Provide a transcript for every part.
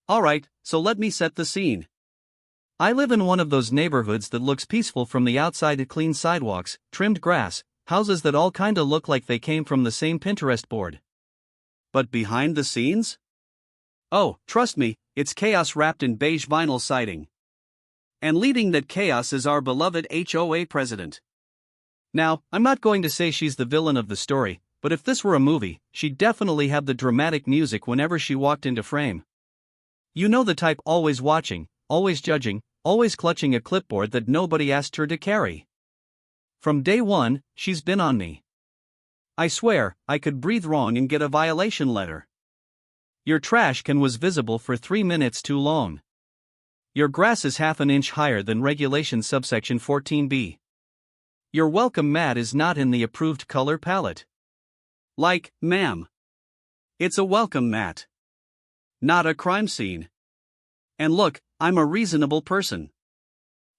Alright, so let me set the scene. I live in one of those neighborhoods that looks peaceful from the outside: clean sidewalks, trimmed grass, houses that all kinda look like they came from the same Pinterest board. But behind the scenes? Oh, trust me, it's chaos wrapped in beige vinyl siding. And leading that chaos is our beloved HOA president. Now, I'm not going to say she's the villain of the story, but if this were a movie, she'd definitely have the dramatic music whenever she walked into frame. You know the type: always watching, always judging, always clutching a clipboard that nobody asked her to carry. From day one, she's been on me. I swear, I could breathe wrong and get a violation letter. Your trash can was visible for 3 minutes too long. Your grass is half an inch higher than regulation subsection 14b. Your welcome mat is not in the approved color palette. Like, ma'am, it's a welcome mat, not a crime scene. And look, I'm a reasonable person.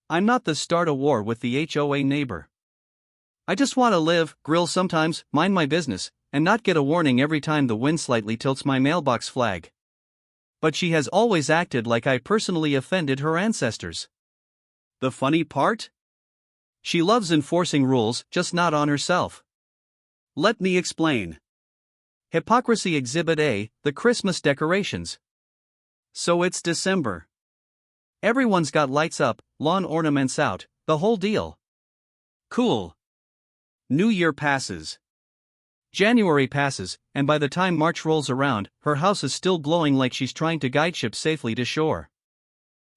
I'm not the start a war with the HOA neighbor. I just want to live, grill sometimes, mind my business, and not get a warning every time the wind slightly tilts my mailbox flag. But she has always acted like I personally offended her ancestors. The funny part? She loves enforcing rules, just not on herself. Let me explain. Hypocrisy Exhibit A: the Christmas decorations. So it's December. Everyone's got lights up, lawn ornaments out, the whole deal. Cool. New Year passes. January passes, and by the time March rolls around, her house is still glowing like she's trying to guide ship safely to shore.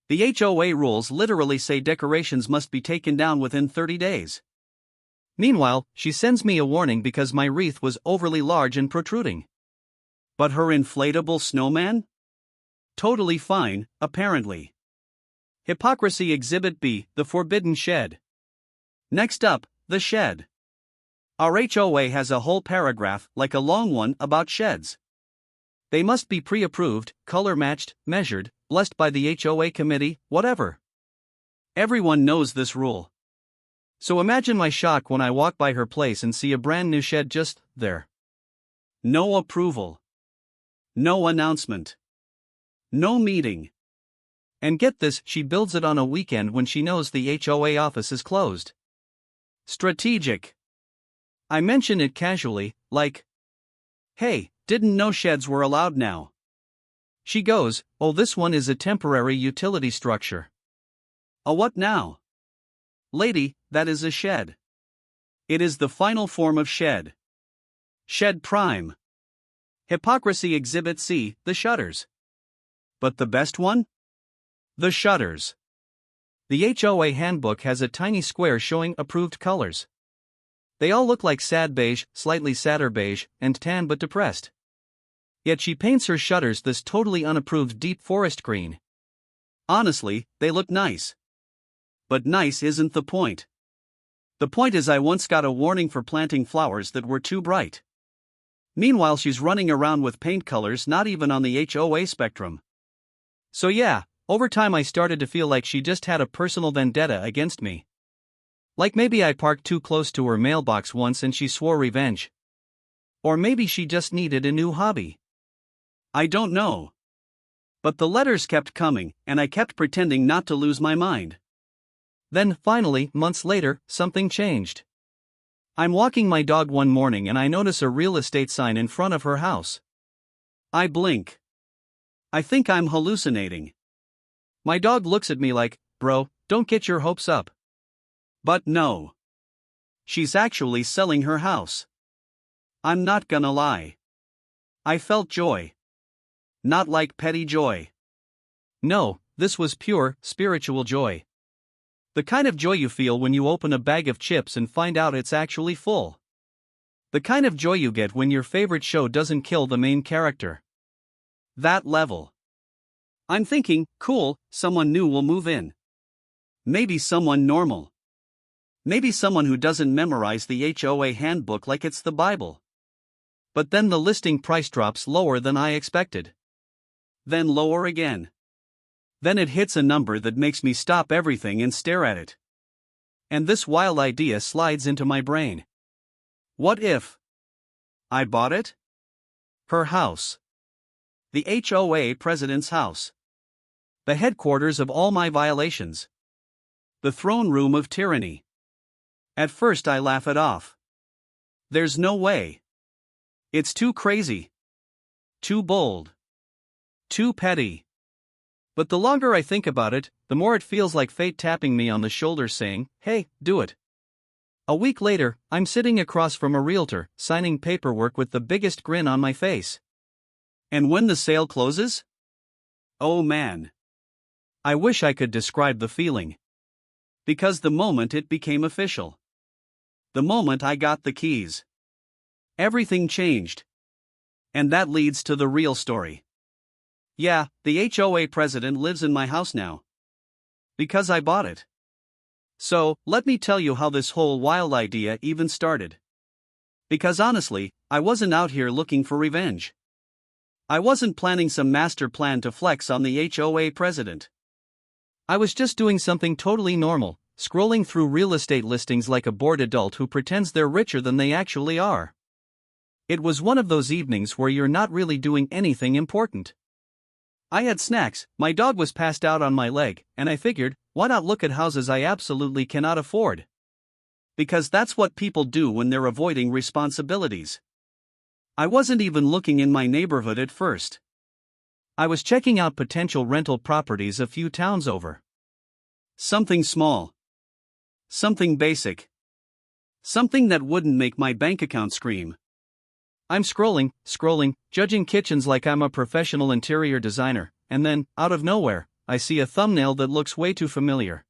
The HOA rules literally say decorations must be taken down within 30 days. Meanwhile, she sends me a warning because my wreath was overly large and protruding. But her inflatable snowman? Totally fine, apparently. Hypocrisy Exhibit B: the Forbidden Shed. Next up, the shed. Our HOA has a whole paragraph, like a long one, about sheds. They must be pre-approved, color-matched, measured, blessed by the HOA committee, whatever. Everyone knows this rule. So imagine my shock when I walk by her place and see a brand new shed just there. No approval. No announcement. No meeting. And get this, she builds it on a weekend when she knows the HOA office is closed. Strategic. I mention it casually, like, hey, didn't know sheds were allowed now. She goes, oh, this one is a temporary utility structure. A what now? Lady, that is a shed. It is the final form of shed. Shed prime. Hypocrisy Exhibit C: the shutters. But the best one? The shutters. The HOA handbook has a tiny square showing approved colors. They all look like sad beige, slightly sadder beige, and tan but depressed. Yet she paints her shutters this totally unapproved deep forest green. Honestly, they look nice. But nice isn't the point. The point is, I once got a warning for planting flowers that were too bright. Meanwhile, she's running around with paint colors not even on the HOA spectrum. So yeah, over time I started to feel like she just had a personal vendetta against me. Like maybe I parked too close to her mailbox once and she swore revenge. Or maybe she just needed a new hobby. I don't know. But the letters kept coming, and I kept pretending not to lose my mind. Then, finally, months later, something changed. I'm walking my dog one morning and I notice a real estate sign in front of her house. I blink. I think I'm hallucinating. My dog looks at me like, bro, don't get your hopes up. But no. She's actually selling her house. I'm not gonna lie. I felt joy. Not like petty joy. No, this was pure, spiritual joy. The kind of joy you feel when you open a bag of chips and find out it's actually full. The kind of joy you get when your favorite show doesn't kill the main character. That level. I'm thinking, cool, someone new will move in. Maybe someone normal. Maybe someone who doesn't memorize the HOA handbook like it's the Bible. But then the listing price drops lower than I expected. Then lower again. Then it hits a number that makes me stop everything and stare at it. And this wild idea slides into my brain. What if I bought it? Her house. The HOA president's house. The headquarters of all my violations. The throne room of tyranny. At first I laugh it off. There's no way. It's too crazy. Too bold. Too petty. But the longer I think about it, the more it feels like fate tapping me on the shoulder saying, "Hey, do it." A week later, I'm sitting across from a realtor, signing paperwork with the biggest grin on my face. And when the sale closes? Oh man. I wish I could describe the feeling. Because the moment it became official. The moment I got the keys. Everything changed. And that leads to the real story. Yeah, the HOA president lives in my house now. Because I bought it. So, let me tell you how this whole wild idea even started. Because honestly, I wasn't out here looking for revenge. I wasn't planning some master plan to flex on the HOA president. I was just doing something totally normal, scrolling through real estate listings like a bored adult who pretends they're richer than they actually are. It was one of those evenings where you're not really doing anything important. I had snacks, my dog was passed out on my leg, and I figured, why not look at houses I absolutely cannot afford? Because that's what people do when they're avoiding responsibilities. I wasn't even looking in my neighborhood at first. I was checking out potential rental properties a few towns over. Something small. Something basic. Something that wouldn't make my bank account scream. I'm scrolling, judging kitchens like I'm a professional interior designer, and then, out of nowhere, I see a thumbnail that looks way too familiar.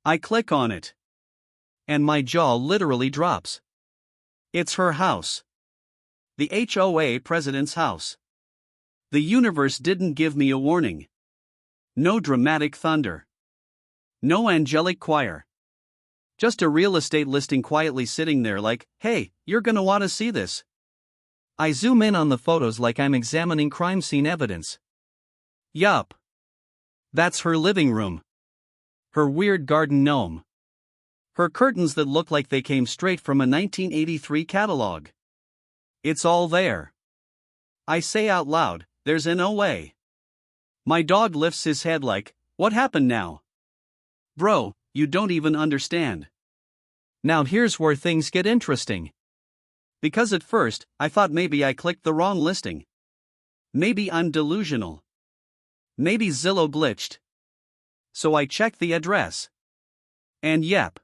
I click on it. And my jaw literally drops. It's her house. The HOA president's house. The universe didn't give me a warning. No dramatic thunder. No angelic choir. Just a real estate listing quietly sitting there like, hey, you're gonna want to see this. I zoom in on the photos like I'm examining crime scene evidence. Yup. That's her living room. Her weird garden gnome. Her curtains that look like they came straight from a 1983 catalog. It's all there. I say out loud, there's no way. My dog lifts his head like, what happened now? Bro, you don't even understand. Now here's where things get interesting. Because at first, I thought maybe I clicked the wrong listing. Maybe I'm delusional. Maybe Zillow glitched. So I checked the address. And yep.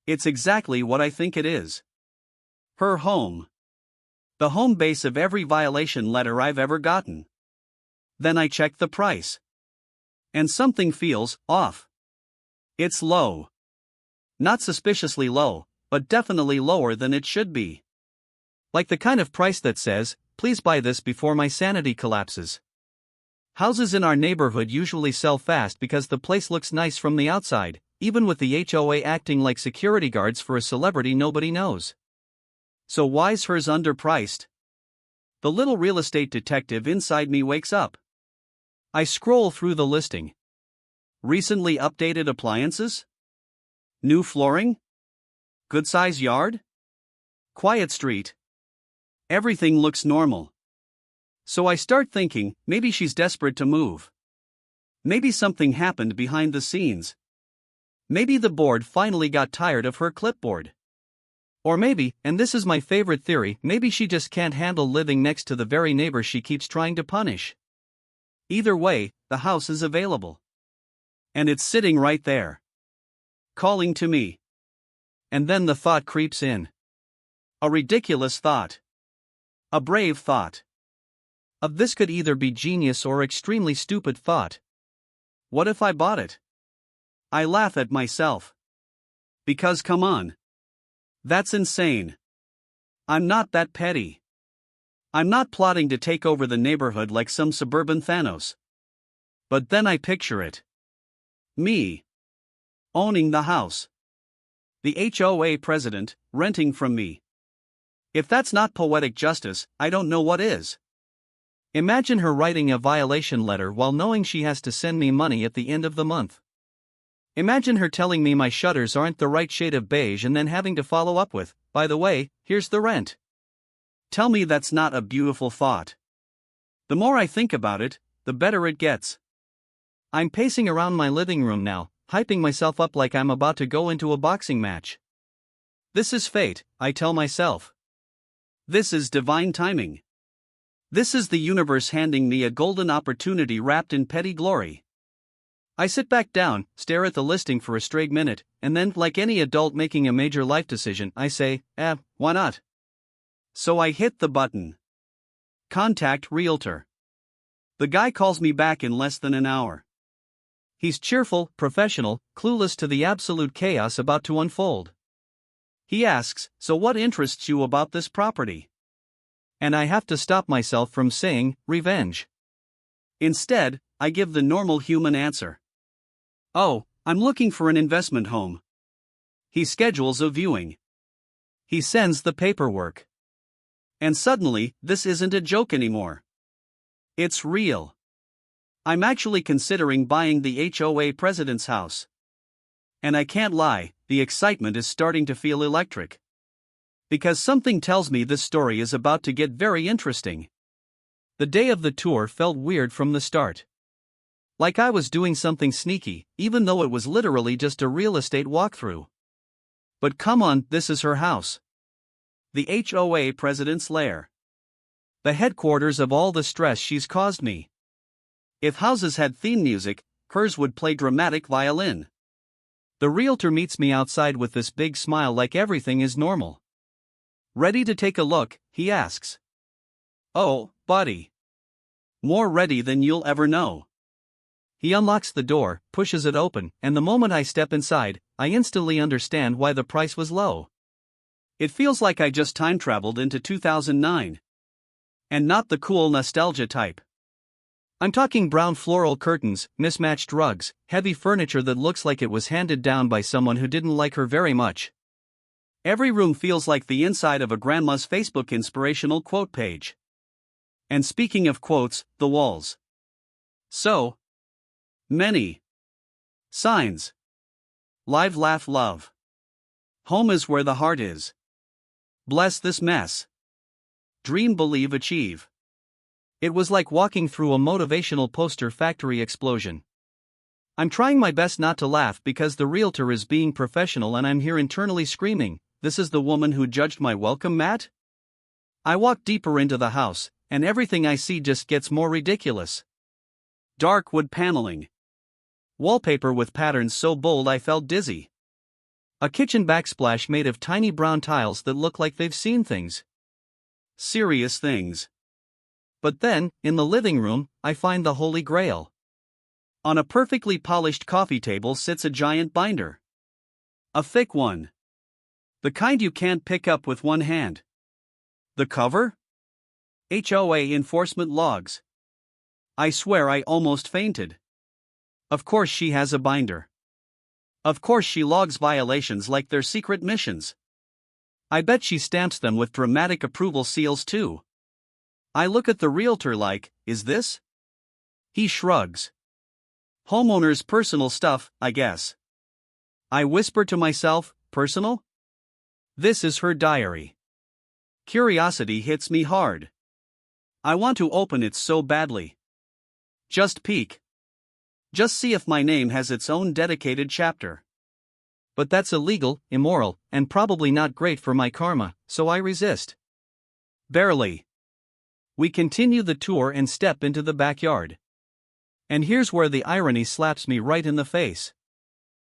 It's exactly what I think it is. Her home. The home base of every violation letter I've ever gotten. Then I checked the price. And something feels off. It's low. Not suspiciously low, but definitely lower than it should be. Like the kind of price that says, please buy this before my sanity collapses. Houses in our neighborhood usually sell fast because the place looks nice from the outside, even with the HOA acting like security guards for a celebrity nobody knows. So why's hers underpriced? The little real estate detective inside me wakes up. I scroll through the listing. Recently updated appliances? New flooring? Good size yard? Quiet street. Everything looks normal. So I start thinking, maybe she's desperate to move. Maybe something happened behind the scenes. Maybe the board finally got tired of her clipboard. Or maybe, and this is my favorite theory, maybe she just can't handle living next to the very neighbor she keeps trying to punish. Either way, the house is available. And it's sitting right there. Calling to me. And then the thought creeps in. A ridiculous thought. A brave thought. This could either be genius or extremely stupid thought. What if I bought it? I laugh at myself. Because come on. That's insane. I'm not that petty. I'm not plotting to take over the neighborhood like some suburban Thanos. But then I picture it. Me. Owning the house. The HOA president, renting from me. If that's not poetic justice, I don't know what is. Imagine her writing a violation letter while knowing she has to send me money at the end of the month. Imagine her telling me my shutters aren't the right shade of beige and then having to follow up with, by the way, here's the rent. Tell me that's not a beautiful thought. The more I think about it, the better it gets. I'm pacing around my living room now, hyping myself up like I'm about to go into a boxing match. This is fate, I tell myself. This is divine timing. This is the universe handing me a golden opportunity wrapped in petty glory. I sit back down, stare at the listing for a straight minute, and then, like any adult making a major life decision, I say, why not? So I hit the button. Contact Realtor. The guy calls me back in less than an hour. He's cheerful, professional, clueless to the absolute chaos about to unfold. He asks, "So what interests you about this property?" And I have to stop myself from saying, revenge. Instead, I give the normal human answer. "Oh, I'm looking for an investment home." He schedules a viewing. He sends the paperwork. And suddenly, this isn't a joke anymore. It's real. I'm actually considering buying the HOA president's house. And I can't lie, the excitement is starting to feel electric. Because something tells me this story is about to get very interesting. The day of the tour felt weird from the start. Like I was doing something sneaky, even though it was literally just a real estate walkthrough. But come on, this is her house. The HOA president's lair. The headquarters of all the stress she's caused me. If houses had theme music, hers would play dramatic violin. The realtor meets me outside with this big smile like everything is normal. "Ready to take a look?" he asks. "Oh, buddy. More ready than you'll ever know." He unlocks the door, pushes it open, and the moment I step inside, I instantly understand why the price was low. It feels like I just time traveled into 2009. And not the cool nostalgia type. I'm talking brown floral curtains, mismatched rugs, heavy furniture that looks like it was handed down by someone who didn't like her very much. Every room feels like the inside of a grandma's Facebook inspirational quote page. And speaking of quotes, the walls. So many signs. Live, laugh, love. Home is where the heart is. Bless this mess. Dream, believe, achieve. It was like walking through a motivational poster factory explosion. I'm trying my best not to laugh because the realtor is being professional and I'm here internally screaming, "This is the woman who judged my welcome mat?" I walk deeper into the house, and everything I see just gets more ridiculous. Dark wood paneling. Wallpaper with patterns so bold I felt dizzy. A kitchen backsplash made of tiny brown tiles that look like they've seen things. Serious things. But then, in the living room, I find the Holy Grail. On a perfectly polished coffee table sits a giant binder. A thick one. The kind you can't pick up with one hand. The cover? HOA enforcement logs. I swear I almost fainted. Of course she has a binder. Of course she logs violations like they're secret missions. I bet she stamps them with dramatic approval seals too. I look at the realtor like, "Is this?" He shrugs. "Homeowner's personal stuff, I guess." I whisper to myself, "Personal?" This is her diary. Curiosity hits me hard. I want to open it so badly. Just peek. Just see if my name has its own dedicated chapter. But that's illegal, immoral, and probably not great for my karma, so I resist. Barely. We continue the tour and step into the backyard. And here's where the irony slaps me right in the face.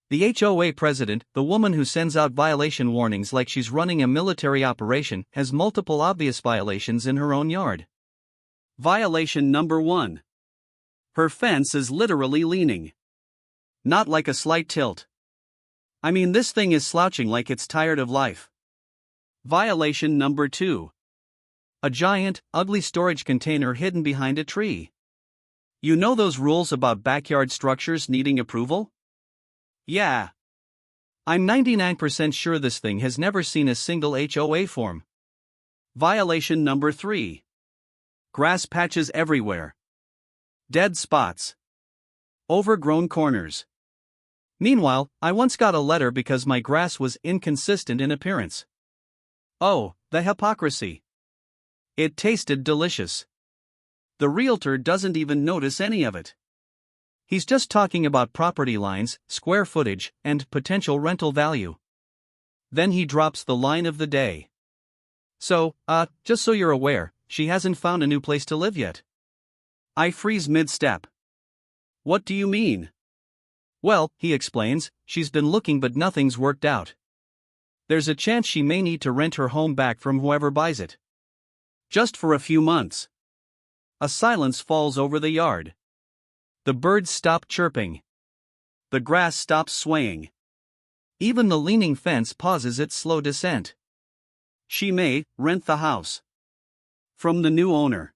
The HOA president, the woman who sends out violation warnings like she's running a military operation, has multiple obvious violations in her own yard. Violation number 1. Her fence is literally leaning. Not like a slight tilt. I mean, this thing is slouching like it's tired of life. Violation number 2. A giant, ugly storage container hidden behind a tree. You know those rules about backyard structures needing approval? Yeah. I'm 99% sure this thing has never seen a single HOA form. Violation number 3. Grass patches everywhere. Dead spots. Overgrown corners. Meanwhile, I once got a letter because my grass was inconsistent in appearance. Oh, the hypocrisy. It tasted delicious. The realtor doesn't even notice any of it. He's just talking about property lines, square footage, and potential rental value. Then he drops the line of the day. So, just so you're aware, she hasn't found a new place to live yet. I freeze mid-step. What do you mean? Well, he explains, she's been looking but nothing's worked out. There's a chance she may need to rent her home back from whoever buys it. Just for a few months. A silence falls over the yard. The birds stop chirping. The grass stops swaying. Even the leaning fence pauses its slow descent. She may rent the house. From the new owner.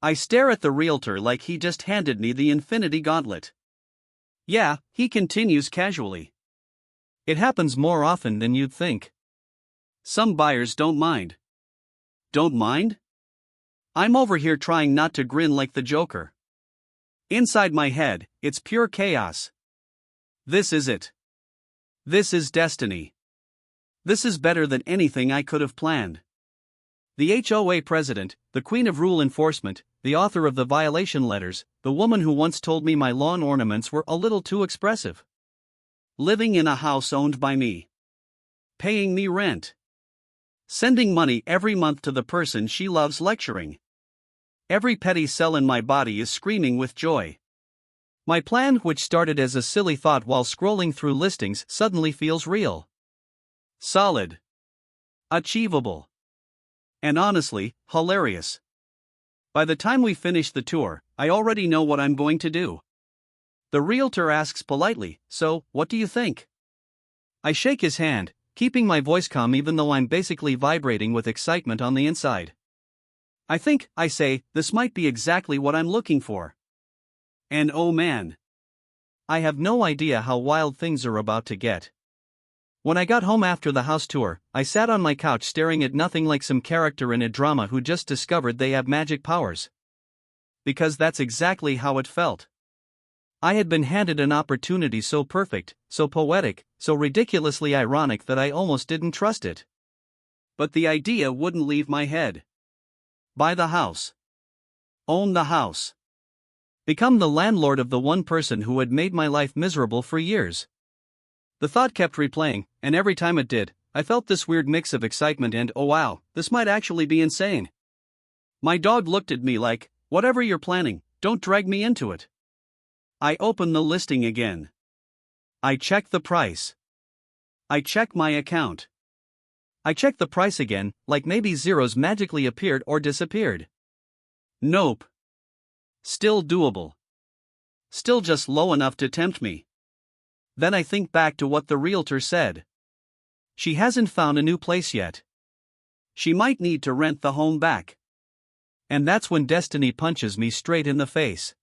I stare at the realtor like he just handed me the infinity gauntlet. Yeah, he continues casually. It happens more often than you'd think. Some buyers don't mind. Don't mind? I'm over here trying not to grin like the Joker. Inside my head, it's pure chaos. This is it. This is destiny. This is better than anything I could have planned. The HOA president, the queen of rule enforcement, the author of the violation letters, the woman who once told me my lawn ornaments were a little too expressive. Living in a house owned by me. Paying me rent. Sending money every month to the person she loves lecturing. Every petty cell in my body is screaming with joy. My plan, which started as a silly thought while scrolling through listings, suddenly feels real. Solid. Achievable. And honestly, hilarious. By the time we finish the tour, I already know what I'm going to do. The realtor asks politely, "So, what do you think?" I shake his hand, keeping my voice calm even though I'm basically vibrating with excitement on the inside. I think, I say, this might be exactly what I'm looking for. And oh man. I have no idea how wild things are about to get. When I got home after the house tour, I sat on my couch staring at nothing like some character in a drama who just discovered they have magic powers. Because that's exactly how it felt. I had been handed an opportunity so perfect, so poetic, so ridiculously ironic that I almost didn't trust it. But the idea wouldn't leave my head. Buy the house. Own the house. Become the landlord of the one person who had made my life miserable for years. The thought kept replaying, and every time it did, I felt this weird mix of excitement and, oh wow, this might actually be insane. My dog looked at me like, whatever you're planning, don't drag me into it. I open the listing again. I check the price. I check my account. I check the price again, like maybe zeros magically appeared or disappeared. Nope. Still doable. Still just low enough to tempt me. Then I think back to what the realtor said. She hasn't found a new place yet. She might need to rent the home back. And that's when destiny punches me straight in the face.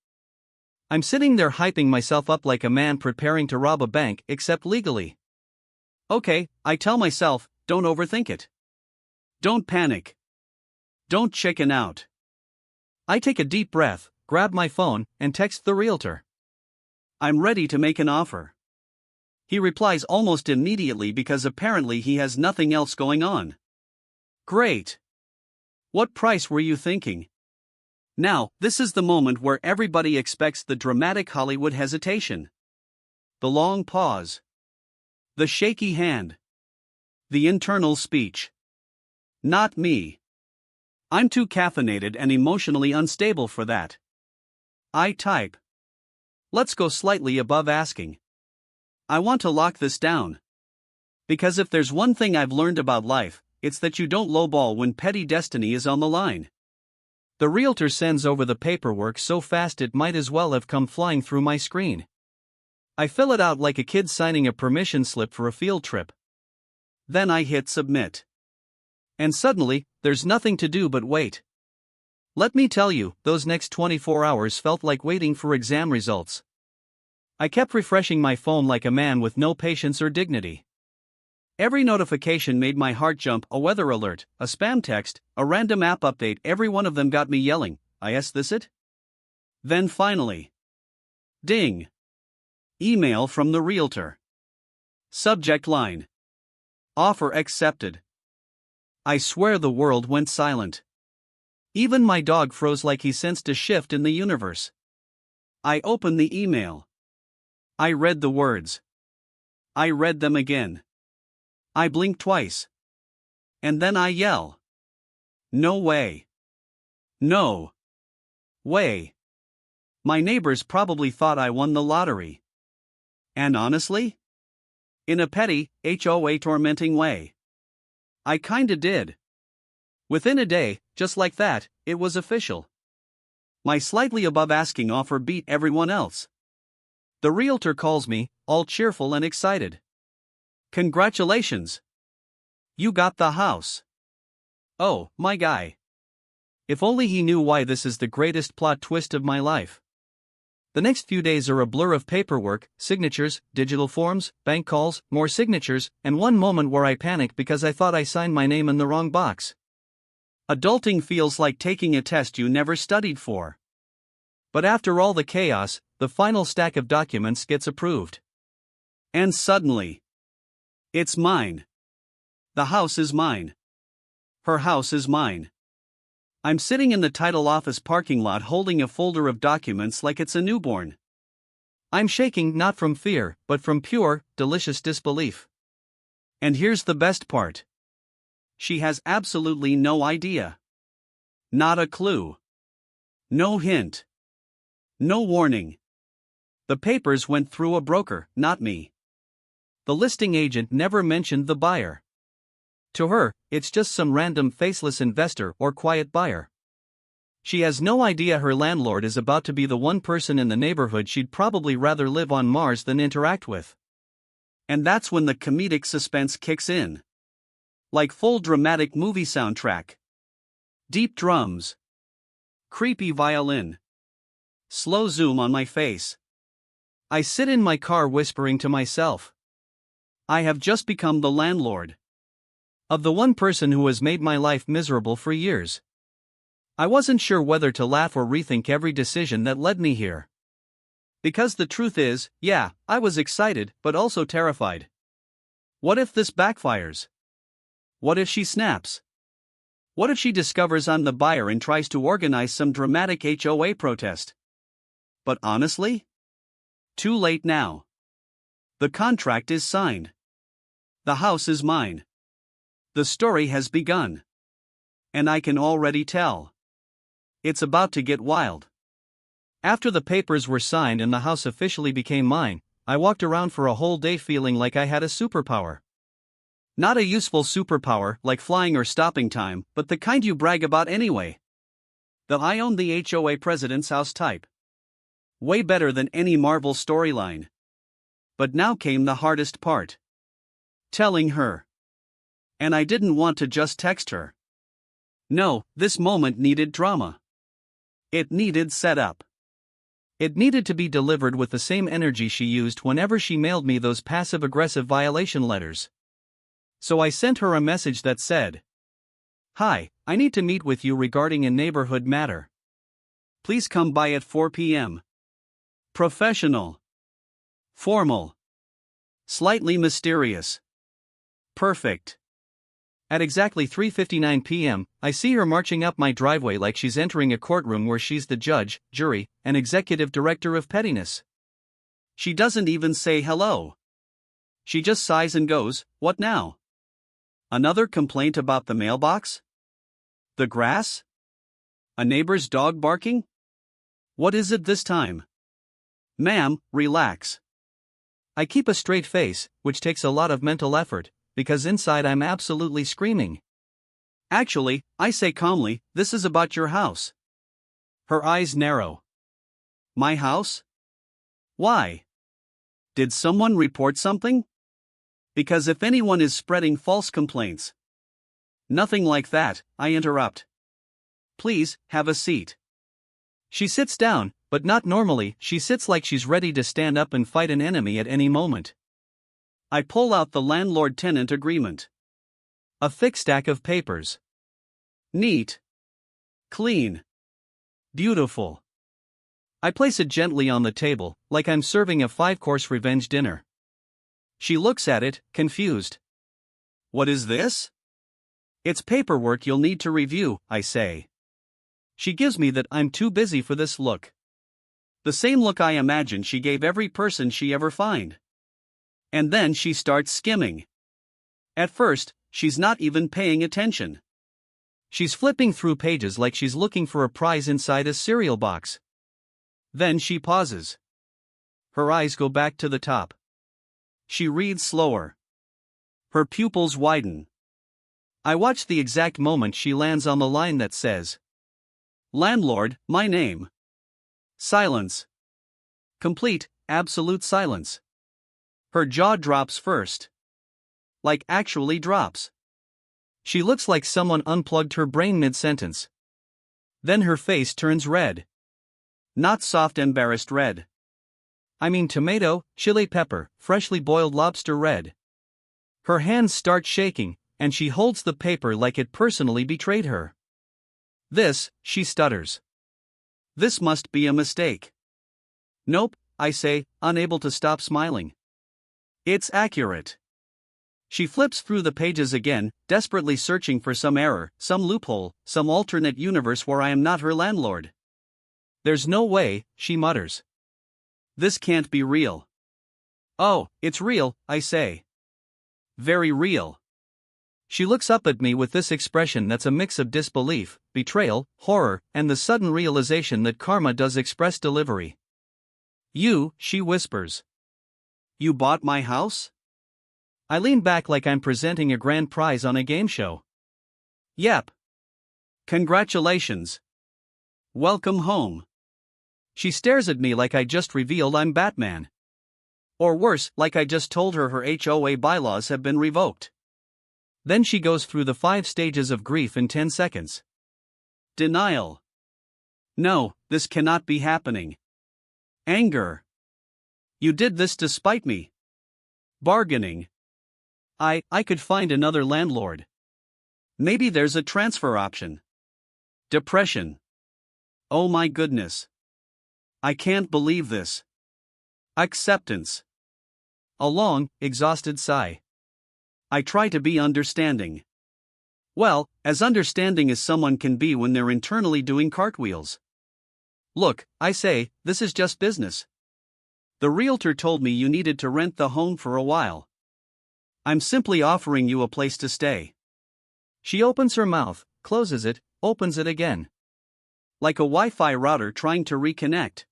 I'm sitting there hyping myself up like a man preparing to rob a bank, except legally. Okay, I tell myself, don't overthink it. Don't panic. Don't chicken out. I take a deep breath, grab my phone, and text the realtor. I'm ready to make an offer. He replies almost immediately because apparently he has nothing else going on. Great. What price were you thinking? Now, this is the moment where everybody expects the dramatic Hollywood hesitation. The long pause. The shaky hand. The internal speech. Not me. I'm too caffeinated and emotionally unstable for that. I type. Let's go slightly above asking. I want to lock this down. Because if there's one thing I've learned about life, it's that you don't lowball when petty destiny is on the line. The realtor sends over the paperwork so fast it might as well have come flying through my screen. I fill it out like a kid signing a permission slip for a field trip. Then I hit submit. And suddenly, there's nothing to do but wait. Let me tell you, those next 24 hours felt like waiting for exam results. I kept refreshing my phone like a man with no patience or dignity. Every notification made my heart jump, a weather alert, a spam text, a random app update, every one of them got me yelling, is this it? Then finally. Ding. Email from the realtor. Subject line. Offer accepted. I swear the world went silent. Even my dog froze like he sensed a shift in the universe. I open the email. I read the words. I read them again. I blink twice. And then I yell. No way. No way. My neighbors probably thought I won the lottery. And honestly? In a petty, HOA tormenting way. I kinda did. Within a day, just like that, it was official. My slightly above asking offer beat everyone else. The realtor calls me, all cheerful and excited. Congratulations! You got the house. Oh, my guy. If only he knew why this is the greatest plot twist of my life. The next few days are a blur of paperwork, signatures, digital forms, bank calls, more signatures, and one moment where I panic because I thought I signed my name in the wrong box. Adulting feels like taking a test you never studied for. But after all the chaos, the final stack of documents gets approved. And suddenly, it's mine. The house is mine. Her house is mine. I'm sitting in the title office parking lot holding a folder of documents like it's a newborn. I'm shaking not from fear, but from pure, delicious disbelief. And here's the best part. She has absolutely no idea. Not a clue. No hint. No warning. The papers went through a broker, not me. The listing agent never mentioned the buyer. To her, it's just some random faceless investor or quiet buyer. She has no idea her landlord is about to be the one person in the neighborhood she'd probably rather live on Mars than interact with. And that's when the comedic suspense kicks in. Like full dramatic movie soundtrack. Deep drums. Creepy violin. Slow zoom on my face. I sit in my car whispering to myself. I have just become the landlord of the one person who has made my life miserable for years. I wasn't sure whether to laugh or rethink every decision that led me here. Because the truth is, yeah, I was excited, but also terrified. What if this backfires? What if she snaps? What if she discovers I'm the buyer and tries to organize some dramatic HOA protest? But honestly? Too late now. The contract is signed. The house is mine. The story has begun. And I can already tell. It's about to get wild. After the papers were signed and the house officially became mine, I walked around for a whole day feeling like I had a superpower. Not a useful superpower like flying or stopping time, but the kind you brag about anyway. The I own the HOA president's house type. Way better than any Marvel storyline. But now came the hardest part. Telling her. And I didn't want to just text her. No, this moment needed drama. It needed setup. It needed to be delivered with the same energy she used whenever she mailed me those passive-aggressive violation letters. So I sent her a message that said, "Hi, I need to meet with you regarding a neighborhood matter. Please come by at 4 p.m. Professional. Formal. Slightly mysterious. Perfect." At exactly 3:59 p.m., I see her marching up my driveway like she's entering a courtroom where she's the judge, jury, and executive director of pettiness. She doesn't even say hello. She just sighs and goes, "What now? Another complaint about the mailbox? The grass? A neighbor's dog barking? What is it this time? Ma'am, relax." I keep a straight face, which takes a lot of mental effort, because inside I'm absolutely screaming. "Actually," I say calmly, "this is about your house." Her eyes narrow. "My house? Why? Did someone report something? Because if anyone is spreading false complaints." "Nothing like that," I interrupt. "Please, have a seat." She sits down, but not normally. She sits like she's ready to stand up and fight an enemy at any moment. I pull out the landlord-tenant agreement. A thick stack of papers. Neat. Clean. Beautiful. I place it gently on the table, like I'm serving a 5-course revenge dinner. She looks at it, confused. "What is this?" "It's paperwork you'll need to review," I say. She gives me that I'm too busy for this look. The same look I imagine she gave every person she ever fined. And then she starts skimming. At first, she's not even paying attention. She's flipping through pages like she's looking for a prize inside a cereal box. Then she pauses. Her eyes go back to the top. She reads slower. Her pupils widen. I watch the exact moment she lands on the line that says, "Landlord, my name." Silence. Complete, absolute silence. Her jaw drops first. Like actually drops. She looks like someone unplugged her brain mid-sentence. Then her face turns red. Not soft embarrassed red. I mean tomato, chili pepper, freshly boiled lobster red. Her hands start shaking, and she holds the paper like it personally betrayed her. This, she stutters. This must be a mistake. Nope, I say, unable to stop smiling. It's accurate. She flips through the pages again, desperately searching for some error, some loophole, some alternate universe where I am not her landlord. There's no way, she mutters. This can't be real. Oh, it's real, I say. Very real. She looks up at me with this expression that's a mix of disbelief, betrayal, horror, and the sudden realization that karma does express delivery. You, she whispers. You bought my house? I lean back like I'm presenting a grand prize on a game show. Yep. Congratulations. Welcome home. She stares at me like I just revealed I'm Batman. Or worse, like I just told her HOA bylaws have been revoked. Then she goes through the 5 stages of grief in 10 seconds. Denial. No, this cannot be happening. Anger. You did this to spite me. Bargaining. I could find another landlord. Maybe there's a transfer option. Depression. Oh my goodness. I can't believe this. Acceptance. A long, exhausted sigh. I try to be understanding. Well, as understanding as someone can be when they're internally doing cartwheels. Look, I say, this is just business. The realtor told me you needed to rent the home for a while. I'm simply offering you a place to stay. She opens her mouth, closes it, opens it again. Like a Wi-Fi router trying to reconnect.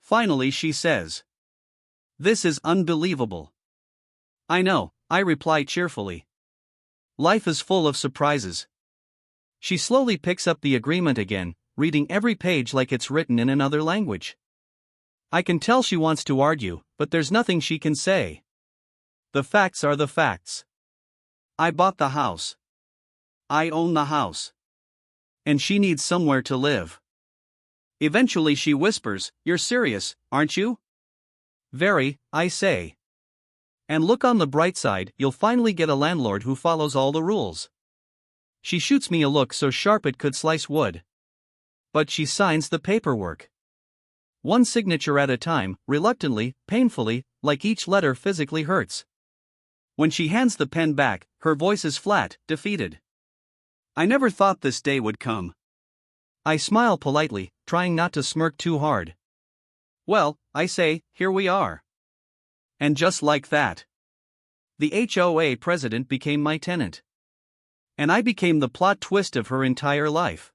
Finally she says, "This is unbelievable." I know, I reply cheerfully. Life is full of surprises. She slowly picks up the agreement again, reading every page like it's written in another language. I can tell she wants to argue, but there's nothing she can say. The facts are the facts. I bought the house. I own the house. And she needs somewhere to live. Eventually she whispers, "You're serious, aren't you?" Very, I say. And look on the bright side, you'll finally get a landlord who follows all the rules. She shoots me a look so sharp it could slice wood. But she signs the paperwork. One signature at a time, reluctantly, painfully, like each letter physically hurts. When she hands the pen back, her voice is flat, defeated. I never thought this day would come. I smile politely, trying not to smirk too hard. Well, I say, here we are. And just like that, the HOA president became my tenant. And I became the plot twist of her entire life.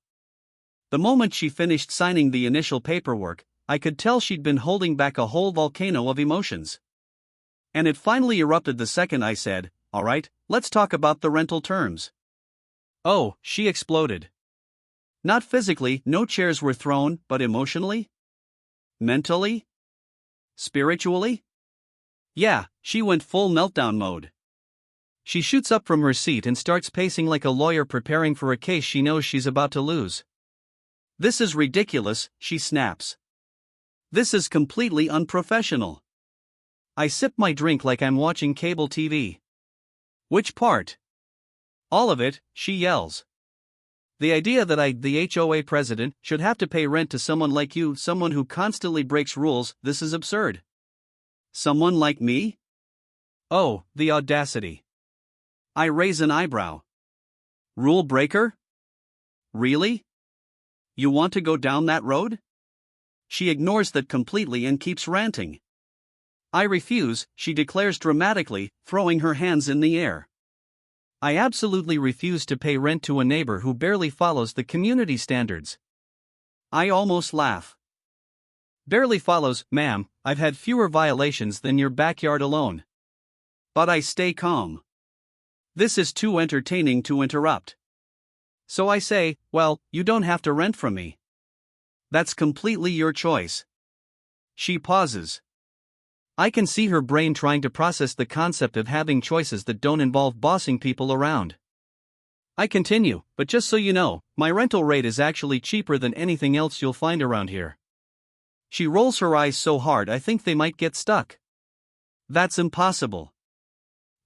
The moment she finished signing the initial paperwork, I could tell she'd been holding back a whole volcano of emotions. And it finally erupted the second I said, "All right, let's talk about the rental terms." Oh, she exploded. Not physically, no chairs were thrown, but emotionally? Mentally? Spiritually? Yeah, she went full meltdown mode. She shoots up from her seat and starts pacing like a lawyer preparing for a case she knows she's about to lose. "This is ridiculous," she snaps. "This is completely unprofessional." I sip my drink like I'm watching cable TV. "Which part?" "All of it," she yells. "The idea that I, the HOA president, should have to pay rent to someone like you, someone who constantly breaks rules, this is absurd." "Someone like me?" Oh, the audacity. I raise an eyebrow. "Rule breaker? Really? You want to go down that road?" She ignores that completely and keeps ranting. I refuse, she declares dramatically, throwing her hands in the air. I absolutely refuse to pay rent to a neighbor who barely follows the community standards. I almost laugh. Barely follows, ma'am, I've had fewer violations than your backyard alone. But I stay calm. This is too entertaining to interrupt. So I say, well, you don't have to rent from me. That's completely your choice. She pauses. I can see her brain trying to process the concept of having choices that don't involve bossing people around. I continue, but just so you know, my rental rate is actually cheaper than anything else you'll find around here. She rolls her eyes so hard I think they might get stuck. That's impossible.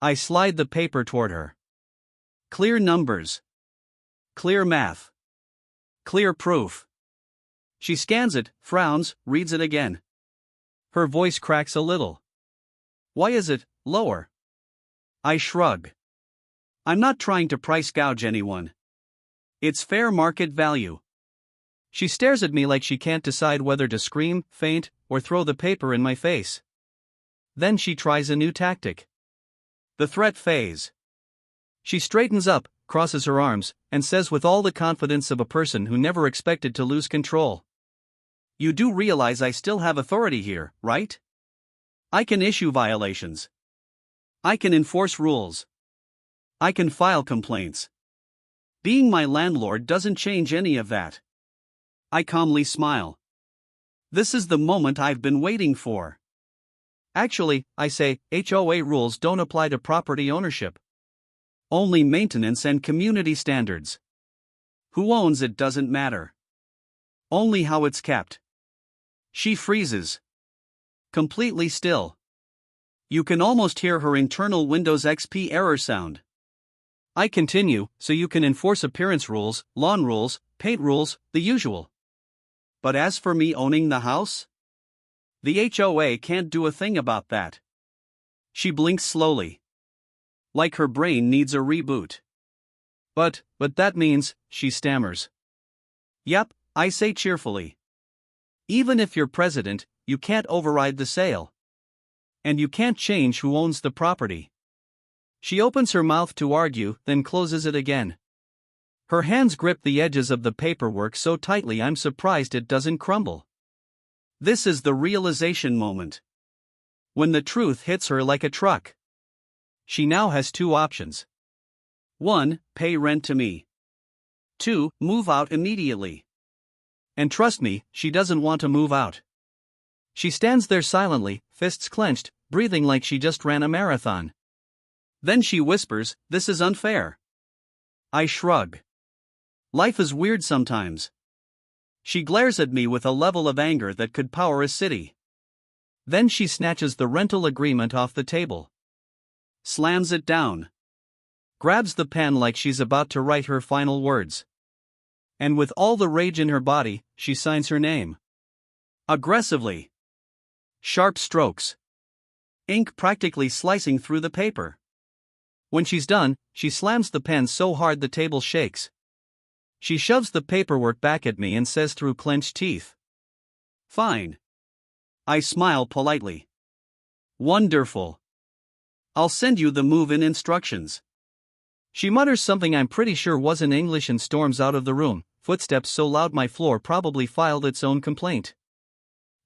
I slide the paper toward her. Clear numbers. Clear math. Clear proof. She scans it, frowns, reads it again. Her voice cracks a little. Why is it lower? I shrug. I'm not trying to price gouge anyone. It's fair market value. She stares at me like she can't decide whether to scream, faint, or throw the paper in my face. Then she tries a new tactic. The threat phase. She straightens up, crosses her arms, and says with all the confidence of a person who never expected to lose control. You do realize I still have authority here, right? I can issue violations. I can enforce rules. I can file complaints. Being my landlord doesn't change any of that. I calmly smile. This is the moment I've been waiting for. Actually, I say, HOA rules don't apply to property ownership. Only maintenance and community standards. Who owns it doesn't matter. Only how it's kept. She freezes. Completely still. You can almost hear her internal Windows XP error sound. I continue, so you can enforce appearance rules, lawn rules, paint rules, the usual. But as for me owning the house? The HOA can't do a thing about that. She blinks slowly. Like her brain needs a reboot. But that means, she stammers. Yep, I say cheerfully. Even if you're president, you can't override the sale. And you can't change who owns the property. She opens her mouth to argue, then closes it again. Her hands grip the edges of the paperwork so tightly I'm surprised it doesn't crumble. This is the realization moment. When the truth hits her like a truck. She now has two options. 1. Pay rent to me. 2. Move out immediately. And trust me, she doesn't want to move out. She stands there silently, fists clenched, breathing like she just ran a marathon. Then she whispers, "This is unfair." I shrug. Life is weird sometimes. She glares at me with a level of anger that could power a city. Then she snatches the rental agreement off the table. Slams it down. Grabs the pen like she's about to write her final words. And with all the rage in her body, she signs her name. Aggressively. Sharp strokes. Ink practically slicing through the paper. When she's done, she slams the pen so hard the table shakes. She shoves the paperwork back at me and says through clenched teeth. Fine. I smile politely. Wonderful. I'll send you the move-in instructions. She mutters something I'm pretty sure wasn't English and storms out of the room, footsteps so loud my floor probably filed its own complaint.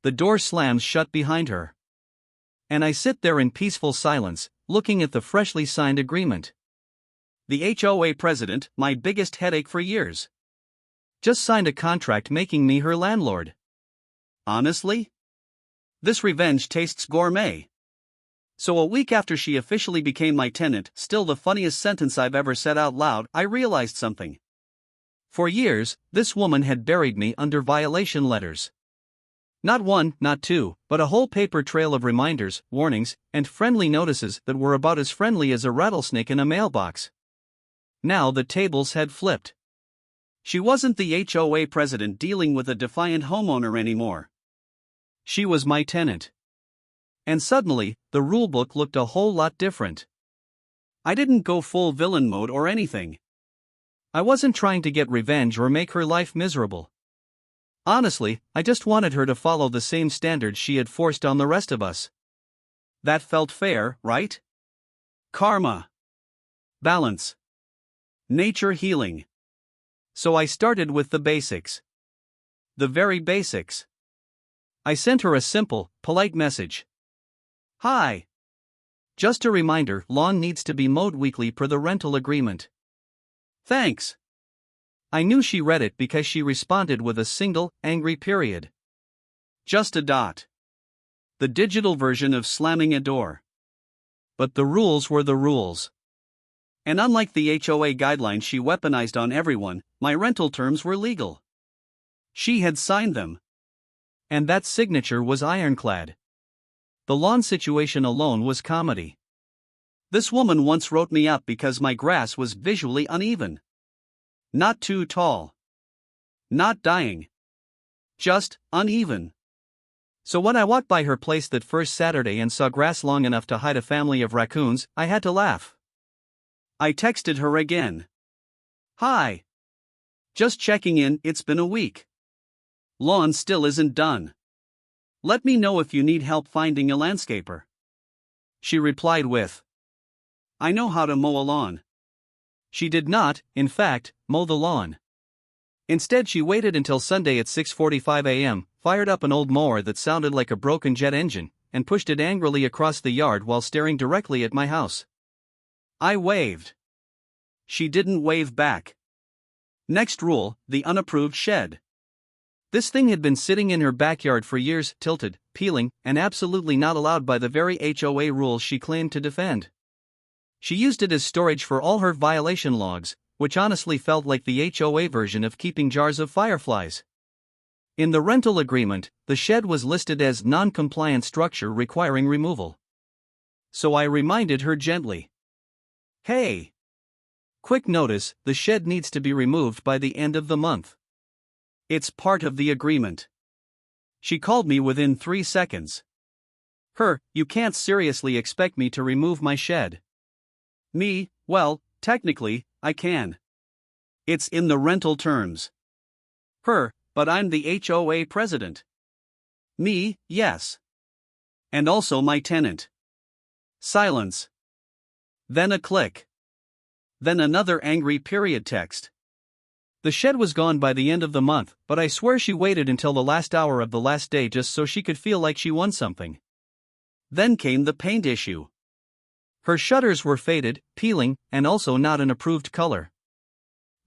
The door slams shut behind her. And I sit there in peaceful silence, looking at the freshly signed agreement. The HOA president, my biggest headache for years. Just signed a contract making me her landlord. Honestly? This revenge tastes gourmet. So a week after she officially became my tenant, still the funniest sentence I've ever said out loud, I realized something. For years, this woman had buried me under violation letters. Not one, not two, but a whole paper trail of reminders, warnings, and friendly notices that were about as friendly as a rattlesnake in a mailbox. Now the tables had flipped. She wasn't the HOA president dealing with a defiant homeowner anymore. She was my tenant. And suddenly, the rulebook looked a whole lot different. I didn't go full villain mode or anything. I wasn't trying to get revenge or make her life miserable. Honestly, I just wanted her to follow the same standards she had forced on the rest of us. That felt fair, right? Karma. Balance. Nature healing. So I started with the basics. The very basics. I sent her a simple, polite message. Hi. Just a reminder, lawn needs to be mowed weekly per the rental agreement. Thanks. I knew she read it because she responded with a single, angry period. Just a dot. The digital version of slamming a door. But the rules were the rules. And unlike the HOA guidelines she weaponized on everyone, my rental terms were legal. She had signed them. And that signature was ironclad. The lawn situation alone was comedy. This woman once wrote me up because my grass was visually uneven. Not too tall. Not dying. Just uneven. So when I walked by her place that first Saturday and saw grass long enough to hide a family of raccoons, I had to laugh. I texted her again. Hi. Just checking in, it's been a week. Lawn still isn't done. Let me know if you need help finding a landscaper. She replied with, I know how to mow a lawn. She did not, in fact, mow the lawn. Instead, she waited until Sunday at 6:45 a.m., fired up an old mower that sounded like a broken jet engine, and pushed it angrily across the yard while staring directly at my house. I waved. She didn't wave back. Next rule, the unapproved shed. This thing had been sitting in her backyard for years, tilted, peeling, and absolutely not allowed by the very HOA rules she claimed to defend. She used it as storage for all her violation logs, which honestly felt like the HOA version of keeping jars of fireflies. In the rental agreement, the shed was listed as non-compliant structure requiring removal. So I reminded her gently. Hey! Quick notice, the shed needs to be removed by the end of the month. It's part of the agreement. She called me within 3 seconds. You can't seriously expect me to remove my shed. Me, well, technically, I can. It's in the rental terms. But I'm the HOA president. Me, yes. And also my tenant. Silence. Then a click. Then another angry period text. The shed was gone by the end of the month, but I swear she waited until the last hour of the last day just so she could feel like she won something. Then came the paint issue. Her shutters were faded, peeling, and also not an approved color.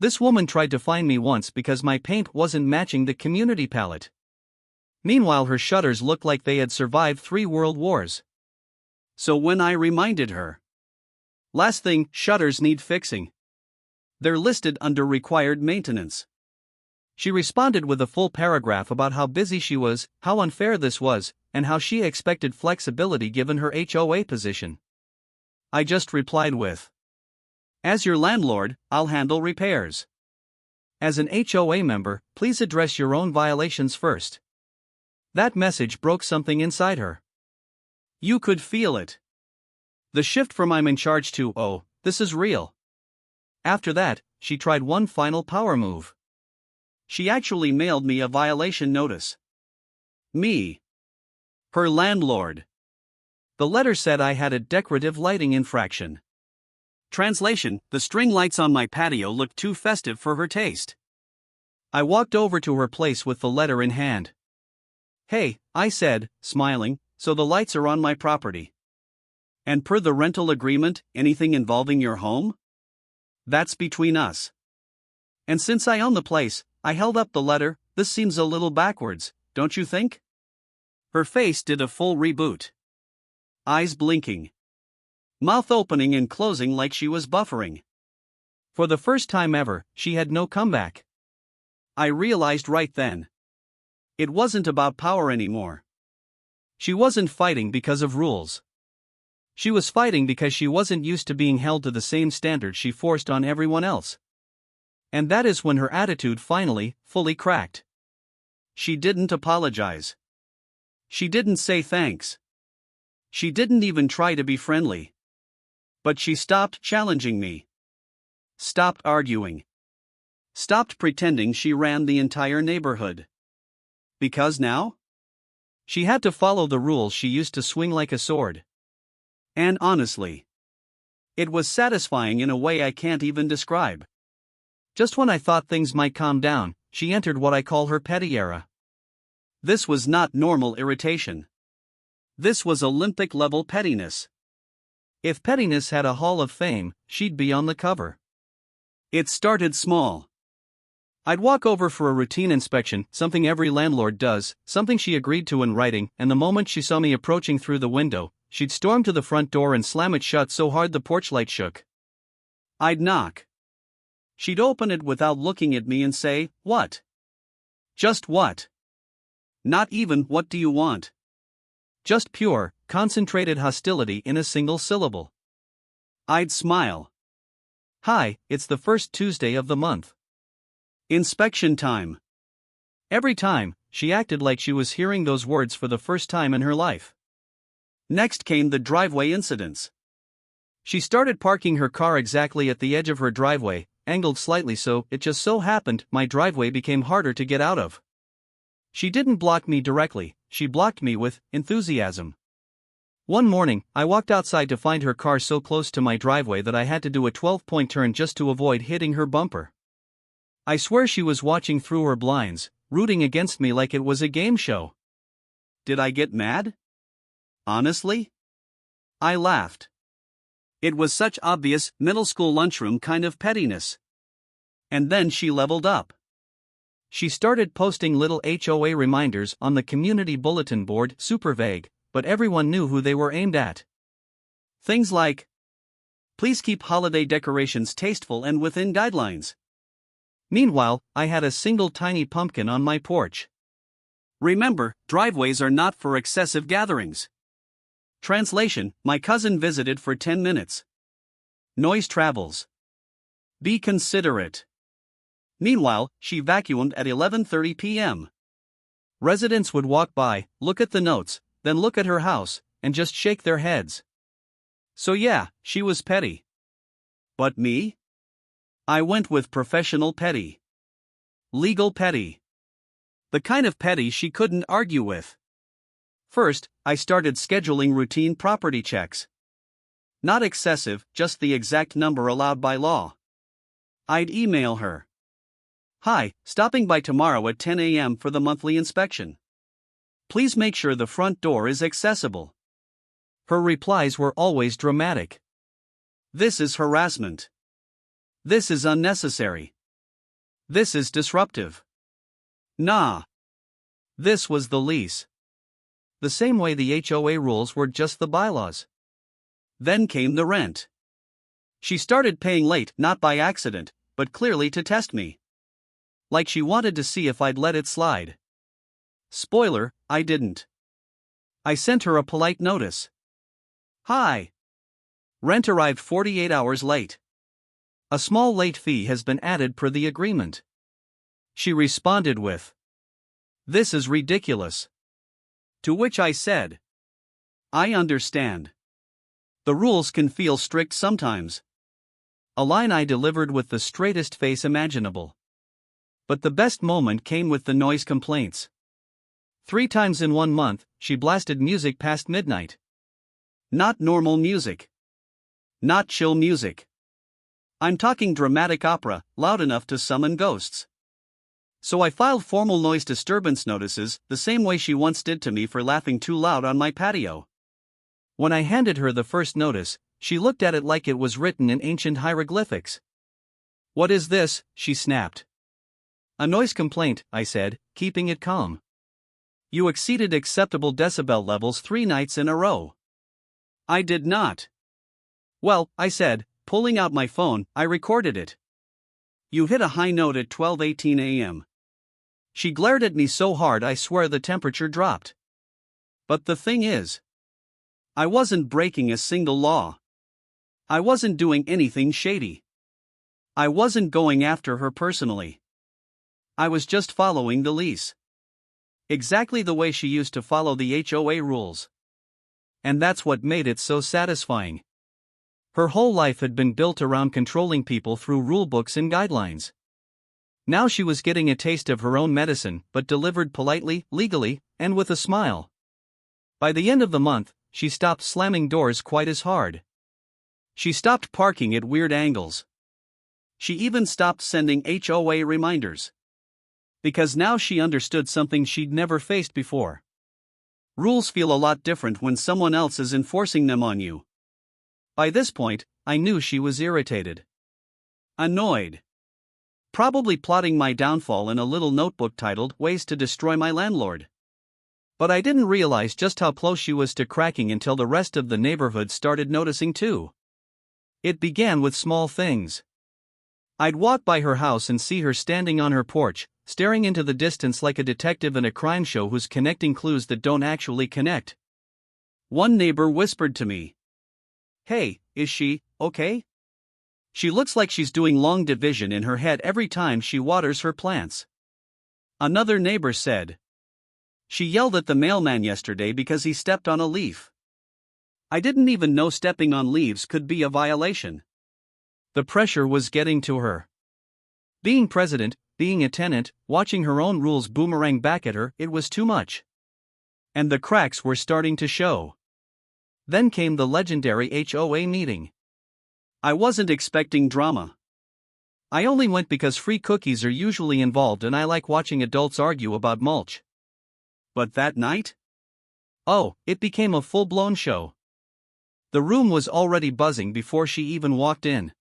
This woman tried to fine me once because my paint wasn't matching the community palette. Meanwhile, her shutters looked like they had survived 3 world wars. So when I reminded her, last thing, shutters need fixing. They're listed under required maintenance. She responded with a full paragraph about how busy she was, how unfair this was, and how she expected flexibility given her HOA position. I just replied with, as your landlord, I'll handle repairs. As an HOA member, please address your own violations first. That message broke something inside her. You could feel it. The shift from I'm in charge to, oh, this is real. After that, she tried one final power move. She actually mailed me a violation notice. Me. Her landlord. The letter said I had a decorative lighting infraction. Translation: the string lights on my patio looked too festive for her taste. I walked over to her place with the letter in hand. Hey, I said, smiling, so the lights are on my property. And per the rental agreement, anything involving your home? That's between us. And since I own the place, I held up the letter. This seems a little backwards, don't you think? Her face did a full reboot. Eyes blinking. Mouth opening and closing like she was buffering. For the first time ever, she had no comeback. I realized right then. It wasn't about power anymore. She wasn't fighting because of rules. She was fighting because she wasn't used to being held to the same standards she forced on everyone else. And that is when her attitude finally, fully cracked. She didn't apologize. She didn't say thanks. She didn't even try to be friendly. But she stopped challenging me. Stopped arguing. Stopped pretending she ran the entire neighborhood. Because now? She had to follow the rules she used to swing like a sword. And honestly, it was satisfying in a way I can't even describe. Just when I thought things might calm down, she entered what I call her petty era. This was not normal irritation. This was Olympic-level pettiness. If pettiness had a Hall of Fame, she'd be on the cover. It started small. I'd walk over for a routine inspection, something every landlord does, something she agreed to in writing, and the moment she saw me approaching through the window, she'd storm to the front door and slam it shut so hard the porch light shook. I'd knock. She'd open it without looking at me and say, "What?" Just what? Not even, "What do you want?" Just pure, concentrated hostility in a single syllable. I'd smile. "Hi, it's the first Tuesday of the month. Inspection time." Every time, she acted like she was hearing those words for the first time in her life. Next came the driveway incidents. She started parking her car exactly at the edge of her driveway, angled slightly so it just so happened my driveway became harder to get out of. She didn't block me directly, she blocked me with enthusiasm. One morning, I walked outside to find her car so close to my driveway that I had to do a 12-point turn just to avoid hitting her bumper. I swear she was watching through her blinds, rooting against me like it was a game show. Did I get mad? Honestly? I laughed. It was such obvious, middle school lunchroom kind of pettiness. And then she leveled up. She started posting little HOA reminders on the community bulletin board, super vague, but everyone knew who they were aimed at. Things like, "Please keep holiday decorations tasteful and within guidelines." Meanwhile, I had a single tiny pumpkin on my porch. "Remember, driveways are not for excessive gatherings." Translation: my cousin visited for 10 minutes. Noise travels. Be considerate. Meanwhile, she vacuumed at 11:30 p.m. Residents would walk by, look at the notes, then look at her house, and just shake their heads. So yeah, she was petty. But me? I went with professional petty. Legal petty. The kind of petty she couldn't argue with. First, I started scheduling routine property checks. Not excessive, just the exact number allowed by law. I'd email her. "Hi, stopping by tomorrow at 10 a.m. for the monthly inspection. Please make sure the front door is accessible." Her replies were always dramatic. "This is harassment. This is unnecessary. This is disruptive. Nah. This was the lease." The same way the HOA rules were just the bylaws. Then came the rent. She started paying late, not by accident, but clearly to test me. Like she wanted to see if I'd let it slide. Spoiler, I didn't. I sent her a polite notice. "Hi. Rent arrived 48 hours late. A small late fee has been added per the agreement." She responded with, "This is ridiculous." To which I said, "I understand. The rules can feel strict sometimes." A line I delivered with the straightest face imaginable. But the best moment came with the noise complaints. 3 times in 1 month, she blasted music past midnight. Not normal music. Not chill music. I'm talking dramatic opera, loud enough to summon ghosts. So I filed formal noise disturbance notices, the same way she once did to me for laughing too loud on my patio. When I handed her the first notice, she looked at it like it was written in ancient hieroglyphics. "What is this?" she snapped. "A noise complaint," I said, keeping it calm. "You exceeded acceptable decibel levels 3 nights in a row." "I did not." "Well," I said, pulling out my phone, "I recorded it. You hit a high note at 12:18 a.m. She glared at me so hard I swear the temperature dropped. But the thing is, I wasn't breaking a single law. I wasn't doing anything shady. I wasn't going after her personally. I was just following the lease. Exactly the way she used to follow the HOA rules. And that's what made it so satisfying. Her whole life had been built around controlling people through rulebooks and guidelines. Now she was getting a taste of her own medicine, but delivered politely, legally, and with a smile. By the end of the month, she stopped slamming doors quite as hard. She stopped parking at weird angles. She even stopped sending HOA reminders. Because now she understood something she'd never faced before. Rules feel a lot different when someone else is enforcing them on you. By this point, I knew she was irritated. Annoyed. Probably plotting my downfall in a little notebook titled Ways to Destroy My Landlord. But I didn't realize just how close she was to cracking until the rest of the neighborhood started noticing too. It began with small things. I'd walk by her house and see her standing on her porch, staring into the distance like a detective in a crime show who's connecting clues that don't actually connect. One neighbor whispered to me, "Hey, is she okay? She looks like she's doing long division in her head every time she waters her plants." Another neighbor said, "She yelled at the mailman yesterday because he stepped on a leaf." I didn't even know stepping on leaves could be a violation. The pressure was getting to her. Being president, being a tenant, watching her own rules boomerang back at her, it was too much. And the cracks were starting to show. Then came the legendary HOA meeting. I wasn't expecting drama. I only went because free cookies are usually involved and I like watching adults argue about mulch. But that night? Oh, it became a full-blown show. The room was already buzzing before she even walked in.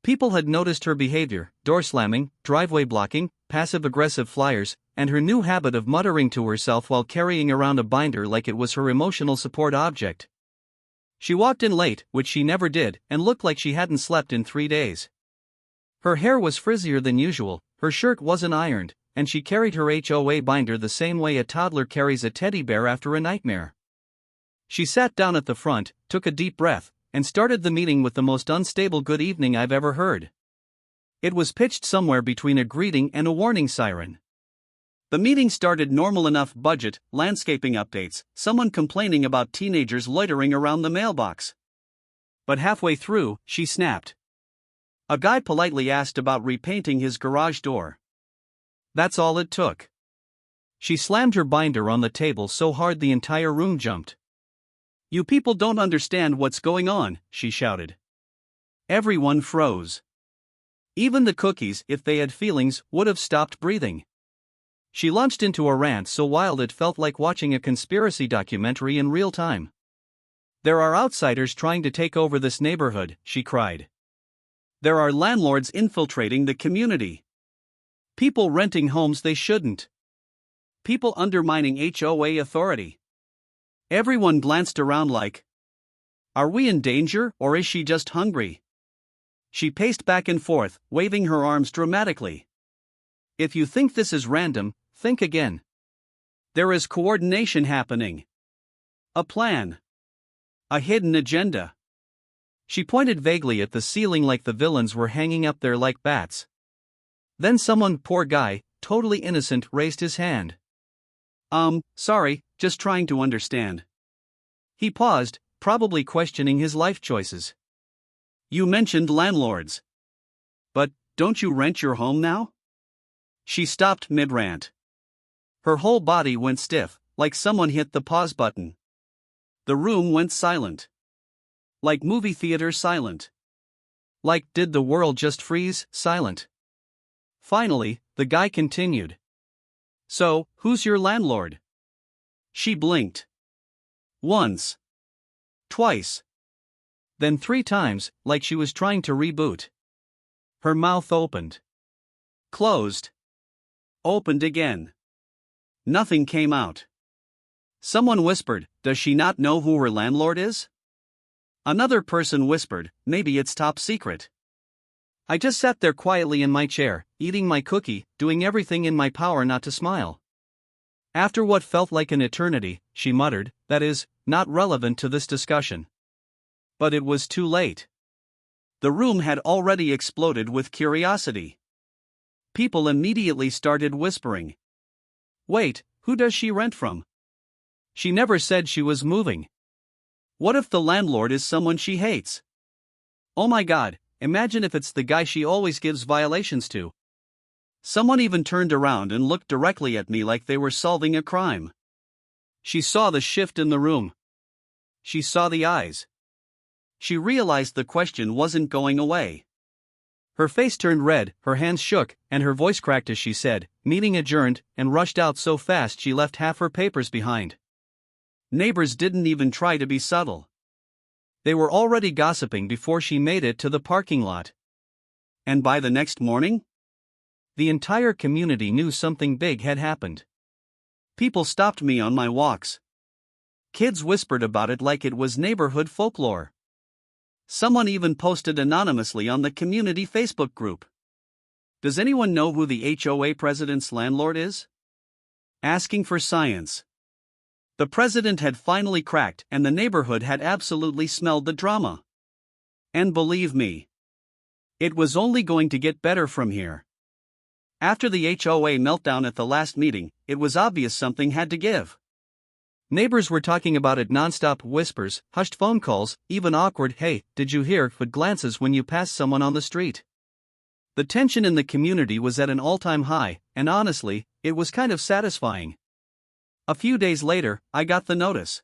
People had noticed her behavior, door slamming, driveway blocking, passive-aggressive flyers, and her new habit of muttering to herself while carrying around a binder like it was her emotional support object. She walked in late, which she never did, and looked like she hadn't slept in 3 days. Her hair was frizzier than usual, her shirt wasn't ironed, and she carried her HOA binder the same way a toddler carries a teddy bear after a nightmare. She sat down at the front, took a deep breath, and started the meeting with the most unstable good evening I've ever heard. It was pitched somewhere between a greeting and a warning siren. The meeting started normal enough: budget, landscaping updates, someone complaining about teenagers loitering around the mailbox. But halfway through, she snapped. A guy politely asked about repainting his garage door. That's all it took. She slammed her binder on the table so hard the entire room jumped. "You people don't understand what's going on," she shouted. Everyone froze. Even the cookies, if they had feelings, would have stopped breathing. She launched into a rant so wild it felt like watching a conspiracy documentary in real time. "There are outsiders trying to take over this neighborhood," she cried. "There are landlords infiltrating the community. People renting homes they shouldn't. People undermining HOA authority." Everyone glanced around like, "Are we in danger or is she just hungry?" She paced back and forth, waving her arms dramatically. "If you think this is random, think again. There is coordination happening. A plan. A hidden agenda." She pointed vaguely at the ceiling like the villains were hanging up there like bats. Then someone, poor guy, totally innocent, raised his hand. Sorry, just trying to understand." He paused, probably questioning his life choices. "You mentioned landlords. But, don't you rent your home now?" She stopped mid-rant. Her whole body went stiff, like someone hit the pause button. The room went silent. Like movie theater silent. Like did the world just freeze, silent. Finally, the guy continued. "So, who's your landlord?" She blinked. Once. Twice. Then 3 times, like she was trying to reboot. Her mouth opened. Closed. Opened again. Nothing came out. Someone whispered, "Does she not know who her landlord is?" Another person whispered, "Maybe it's top secret." I just sat there quietly in my chair, eating my cookie, doing everything in my power not to smile. After what felt like an eternity, she muttered, "That is, not relevant to this discussion." But it was too late. The room had already exploded with curiosity. People immediately started whispering. "Wait, who does she rent from? She never said she was moving. What if the landlord is someone she hates? Oh my God, imagine if it's the guy she always gives violations to." Someone even turned around and looked directly at me like they were solving a crime. She saw the shift in the room. She saw the eyes. She realized the question wasn't going away. Her face turned red, her hands shook, and her voice cracked as she said, "Meeting adjourned," and rushed out so fast she left half her papers behind. Neighbors didn't even try to be subtle. They were already gossiping before she made it to the parking lot. And by the next morning, the entire community knew something big had happened. People stopped me on my walks. Kids whispered about it like it was neighborhood folklore. Someone even posted anonymously on the community Facebook group. "Does anyone know who the HOA president's landlord is?" Asking for science. The president had finally cracked, and the neighborhood had absolutely smelled the drama. And believe me, it was only going to get better from here. After the HOA meltdown at the last meeting, it was obvious something had to give. Neighbors were talking about it nonstop, whispers, hushed phone calls, even awkward "Hey, did you hear?" but glances when you passed someone on the street. The tension in the community was at an all-time high, and honestly, it was kind of satisfying. A few days later, I got the notice.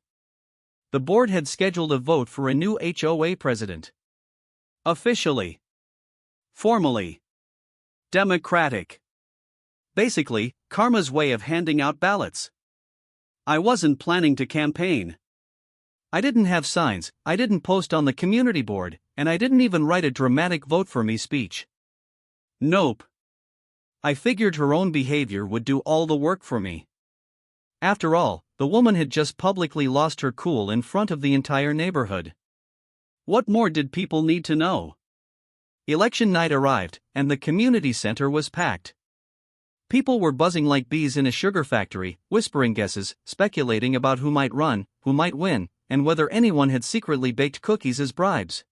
The board had scheduled a vote for a new HOA president. Officially. Formally. Democratic. Basically, karma's way of handing out ballots. I wasn't planning to campaign. I didn't have signs, I didn't post on the community board, and I didn't even write a dramatic vote for me speech. Nope. I figured her own behavior would do all the work for me. After all, the woman had just publicly lost her cool in front of the entire neighborhood. What more did people need to know? Election night arrived, and the community center was packed. People were buzzing like bees in a sugar factory, whispering guesses, speculating about who might run, who might win, and whether anyone had secretly baked cookies as bribes.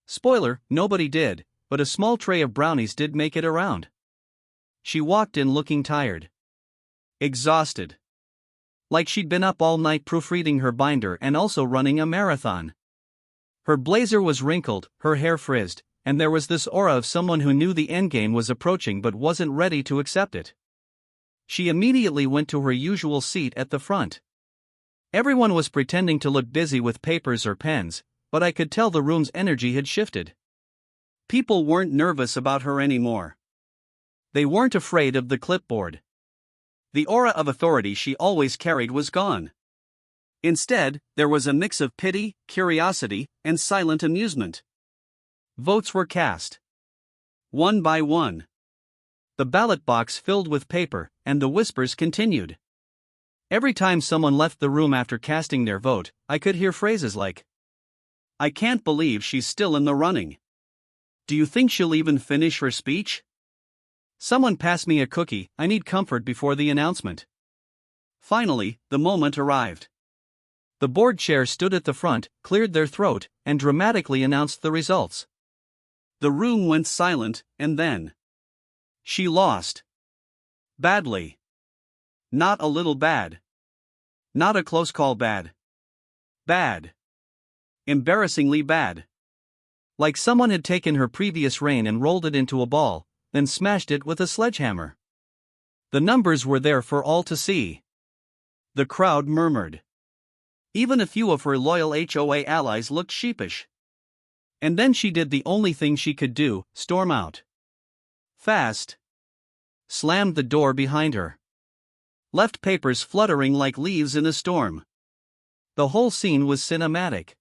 Spoiler, nobody did, but a small tray of brownies did make it around. She walked in looking tired. Exhausted. Like she'd been up all night proofreading her binder and also running a marathon. Her blazer was wrinkled, her hair frizzed, and there was this aura of someone who knew the endgame was approaching but wasn't ready to accept it. She immediately went to her usual seat at the front. Everyone was pretending to look busy with papers or pens, but I could tell the room's energy had shifted. People weren't nervous about her anymore. They weren't afraid of the clipboard. The aura of authority she always carried was gone. Instead, there was a mix of pity, curiosity, and silent amusement. Votes were cast. One by one. The ballot box filled with paper, and the whispers continued. Every time someone left the room after casting their vote, I could hear phrases like, "I can't believe she's still in the running. Do you think she'll even finish her speech? Someone pass me a cookie, I need comfort before the announcement." Finally, the moment arrived. The board chair stood at the front, cleared their throat, and dramatically announced the results. The room went silent, and then she lost. Badly. Not a little bad. Not a close call bad. Bad. Embarrassingly bad. Like someone had taken her previous reign and rolled it into a ball, then smashed it with a sledgehammer. The numbers were there for all to see. The crowd murmured. Even a few of her loyal HOA allies looked sheepish. And then she did the only thing she could do, storm out. Fast. Slammed the door behind her. Left papers fluttering like leaves in a storm. The whole scene was cinematic.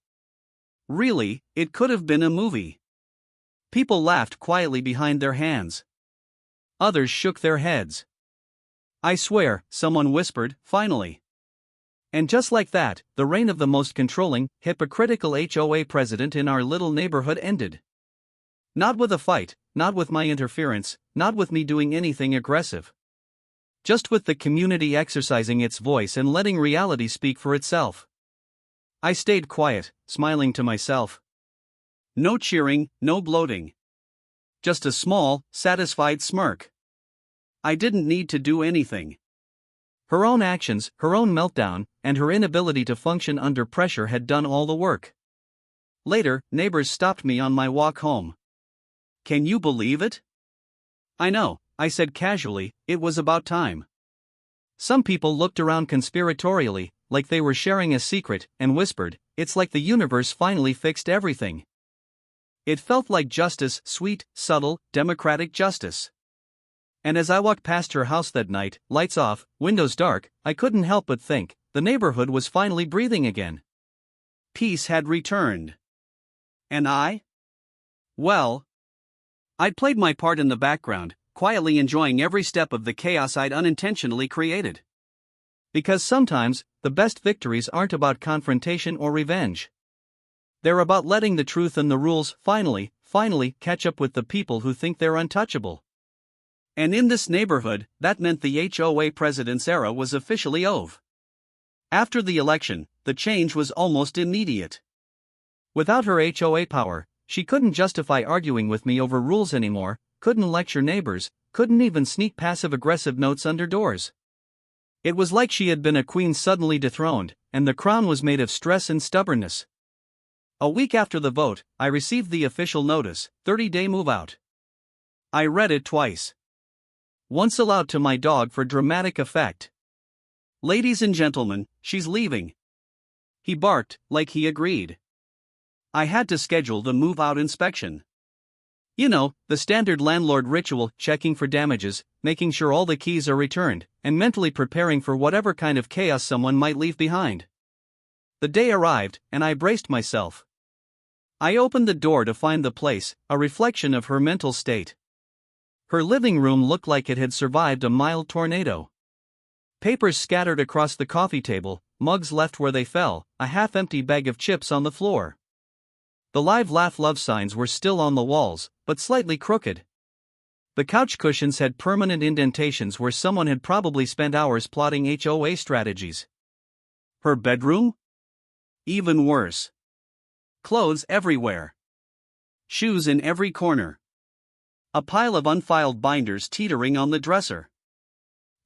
Really, it could have been a movie. People laughed quietly behind their hands. Others shook their heads. "I swear," someone whispered, finally. And just like that, the reign of the most controlling, hypocritical HOA president in our little neighborhood ended. Not with a fight, not with my interference, not with me doing anything aggressive. Just with the community exercising its voice and letting reality speak for itself. I stayed quiet, smiling to myself. No cheering, no gloating. Just a small, satisfied smirk. I didn't need to do anything. Her own actions, her own meltdown, and her inability to function under pressure had done all the work. Later, neighbors stopped me on my walk home. "Can you believe it?" "I know, I said casually, it was about time. Some people looked around conspiratorially, like they were sharing a secret, and whispered, "It's like the universe finally fixed everything." It felt like justice, sweet, subtle, democratic justice. And as I walked past her house that night, lights off, windows dark, I couldn't help but think, the neighborhood was finally breathing again. Peace had returned. And I? Well, I'd played my part in the background, quietly enjoying every step of the chaos I'd unintentionally created. Because sometimes, the best victories aren't about confrontation or revenge. They're about letting the truth and the rules finally catch up with the people who think they're untouchable. And in this neighborhood, that meant the HOA president's era was officially over. After the election, the change was almost immediate. Without her HOA power, she couldn't justify arguing with me over rules anymore, couldn't lecture neighbors, couldn't even sneak passive-aggressive notes under doors. It was like she had been a queen suddenly dethroned, and the crown was made of stress and stubbornness. A week after the vote, I received the official notice, 30-day move-out. I read it twice. Once aloud to my dog for dramatic effect. "Ladies and gentlemen, she's leaving." He barked, like he agreed. I had to schedule the move-out inspection. You know, the standard landlord ritual, checking for damages, making sure all the keys are returned, and mentally preparing for whatever kind of chaos someone might leave behind. The day arrived, and I braced myself. I opened the door to find the place, a reflection of her mental state. Her living room looked like it had survived a mild tornado. Papers scattered across the coffee table, mugs left where they fell, a half-empty bag of chips on the floor. The live laugh love signs were still on the walls, but slightly crooked. The couch cushions had permanent indentations where someone had probably spent hours plotting HOA strategies. Her bedroom? Even worse. Clothes everywhere. Shoes in every corner. A pile of unfiled binders teetering on the dresser.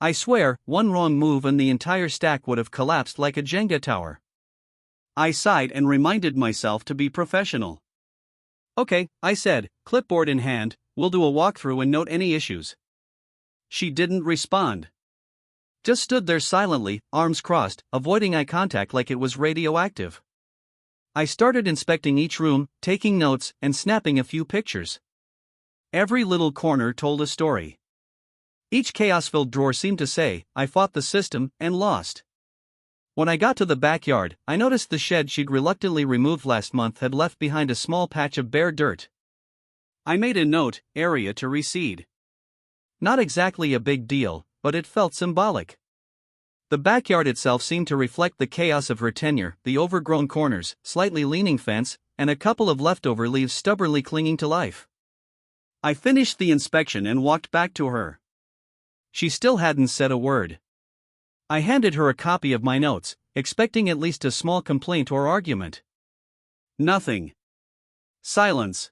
I swear, one wrong move and the entire stack would have collapsed like a Jenga tower. I sighed and reminded myself to be professional. "Okay," I said, clipboard in hand, "we'll do a walkthrough and note any issues." She didn't respond. Just stood there silently, arms crossed, avoiding eye contact like it was radioactive. I started inspecting each room, taking notes, and snapping a few pictures. Every little corner told a story. Each chaos-filled drawer seemed to say, "I fought the system and lost." When I got to the backyard, I noticed the shed she'd reluctantly removed last month had left behind a small patch of bare dirt. I made a note, "Area to recede." Not exactly a big deal, but it felt symbolic. The backyard itself seemed to reflect the chaos of her tenure, the overgrown corners, slightly leaning fence, and a couple of leftover leaves stubbornly clinging to life. I finished the inspection and walked back to her. She still hadn't said a word. I handed her a copy of my notes, expecting at least a small complaint or argument. Nothing. Silence.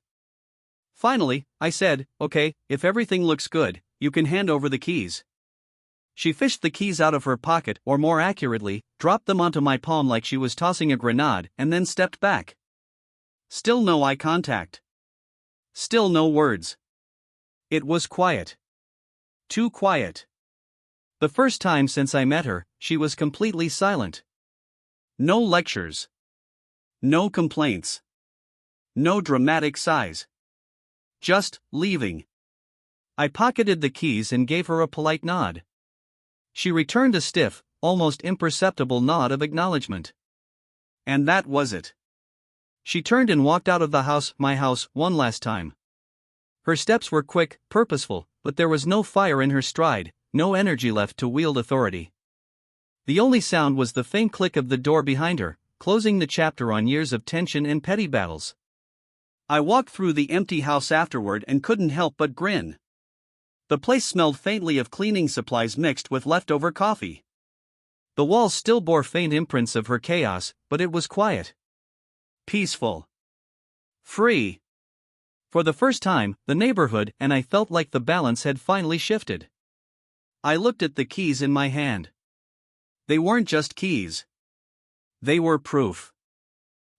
Finally, I said, "Okay, if everything looks good, you can hand over the keys." She fished the keys out of her pocket, or more accurately, dropped them onto my palm like she was tossing a grenade, and then stepped back. Still no eye contact. Still no words. It was quiet. Too quiet. The first time since I met her, she was completely silent. No lectures. No complaints. No dramatic sighs. Just leaving. I pocketed the keys and gave her a polite nod. She returned a stiff, almost imperceptible nod of acknowledgement. And that was it. She turned and walked out of the house, my house, one last time. Her steps were quick, purposeful, but there was no fire in her stride, no energy left to wield authority. The only sound was the faint click of the door behind her, closing the chapter on years of tension and petty battles. I walked through the empty house afterward and couldn't help but grin. The place smelled faintly of cleaning supplies mixed with leftover coffee. The walls still bore faint imprints of her chaos, but it was quiet. Peaceful. Free. For the first time, the neighborhood and I felt like the balance had finally shifted. I looked at the keys in my hand. They weren't just keys. They were proof.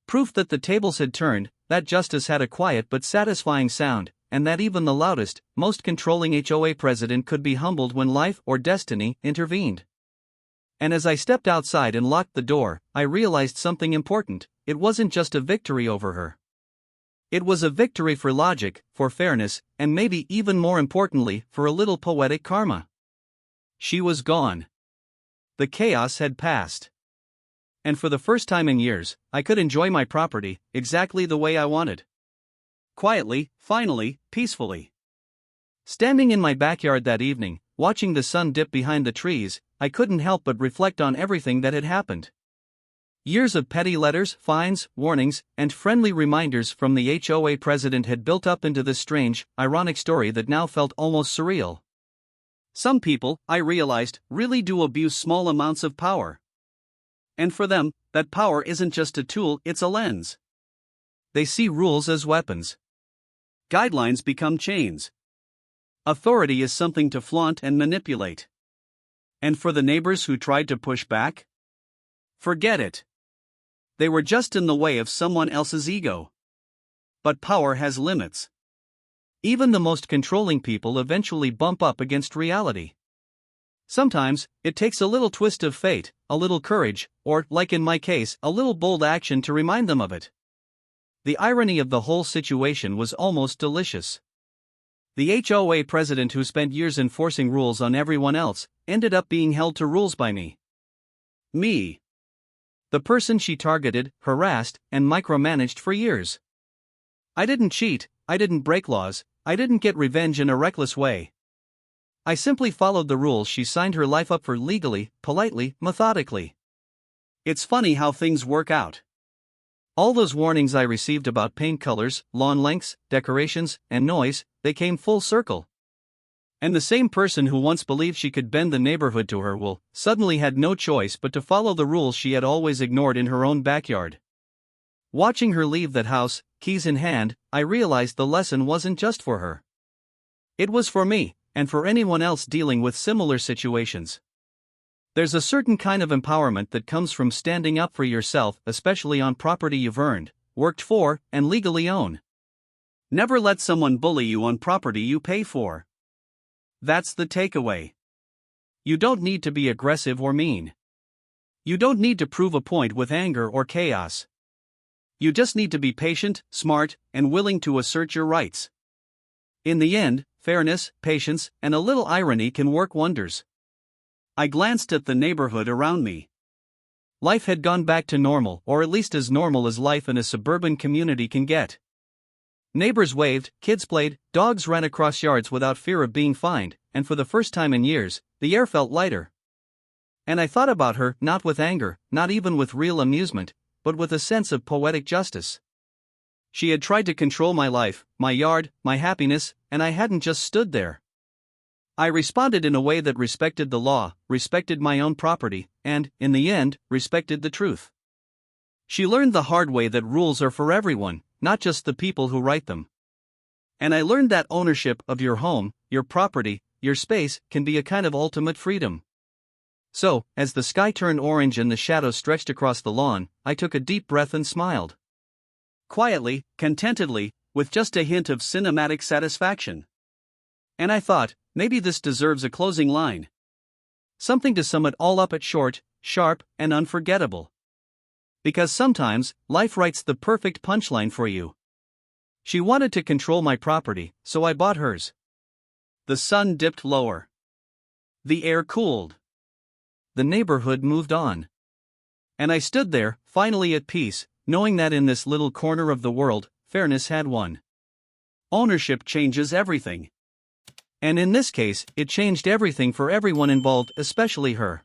Proof that the tables had turned, that justice had a quiet but satisfying sound, and that even the loudest, most controlling HOA president could be humbled when life or destiny intervened. And as I stepped outside and locked the door, I realized something important: it wasn't just a victory over her. It was a victory for logic, for fairness, and maybe even more importantly, for a little poetic karma. She was gone. The chaos had passed. And for the first time in years, I could enjoy my property exactly the way I wanted. Quietly, finally, peacefully. Standing in my backyard that evening, watching the sun dip behind the trees, I couldn't help but reflect on everything that had happened. Years of petty letters, fines, warnings, and friendly reminders from the HOA president had built up into this strange, ironic story that now felt almost surreal. Some people, I realized, really do abuse small amounts of power. And for them, that power isn't just a tool, it's a lens. They see rules as weapons. Guidelines become chains. Authority is something to flaunt and manipulate. And for the neighbors who tried to push back? Forget it. They were just in the way of someone else's ego. But power has limits. Even the most controlling people eventually bump up against reality. Sometimes, it takes a little twist of fate, a little courage, or, like in my case, a little bold action to remind them of it. The irony of the whole situation was almost delicious. The HOA president who spent years enforcing rules on everyone else ended up being held to rules by me. Me. The person she targeted, harassed, and micromanaged for years. I didn't cheat, I didn't break laws, I didn't get revenge in a reckless way. I simply followed the rules she signed her life up for legally, politely, methodically. It's funny how things work out. All those warnings I received about paint colors, lawn lengths, decorations, and noise, they came full circle. And the same person who once believed she could bend the neighborhood to her will, suddenly had no choice but to follow the rules she had always ignored in her own backyard. Watching her leave that house, keys in hand, I realized the lesson wasn't just for her. It was for me, and for anyone else dealing with similar situations. There's a certain kind of empowerment that comes from standing up for yourself, especially on property you've earned, worked for, and legally own. Never let someone bully you on property you pay for. That's the takeaway. You don't need to be aggressive or mean. You don't need to prove a point with anger or chaos. You just need to be patient, smart, and willing to assert your rights. In the end, fairness, patience, and a little irony can work wonders. I glanced at the neighborhood around me. Life had gone back to normal, or at least as normal as life in a suburban community can get. Neighbors waved, kids played, dogs ran across yards without fear of being fined, and for the first time in years, the air felt lighter. And I thought about her, not with anger, not even with real amusement, but with a sense of poetic justice. She had tried to control my life, my yard, my happiness, and I hadn't just stood there. I responded in a way that respected the law, respected my own property, and, in the end, respected the truth. She learned the hard way that rules are for everyone, not just the people who write them. And I learned that ownership of your home, your property, your space, can be a kind of ultimate freedom. So, as the sky turned orange and the shadows stretched across the lawn, I took a deep breath and smiled. Quietly, contentedly, with just a hint of cinematic satisfaction. And I thought, maybe this deserves a closing line. Something to sum it all up at short, sharp, and unforgettable. Because sometimes, life writes the perfect punchline for you. She wanted to control my property, so I bought hers. The sun dipped lower. The air cooled. The neighborhood moved on. And I stood there, finally at peace, knowing that in this little corner of the world, fairness had won. Ownership changes everything. And in this case, it changed everything for everyone involved, especially her.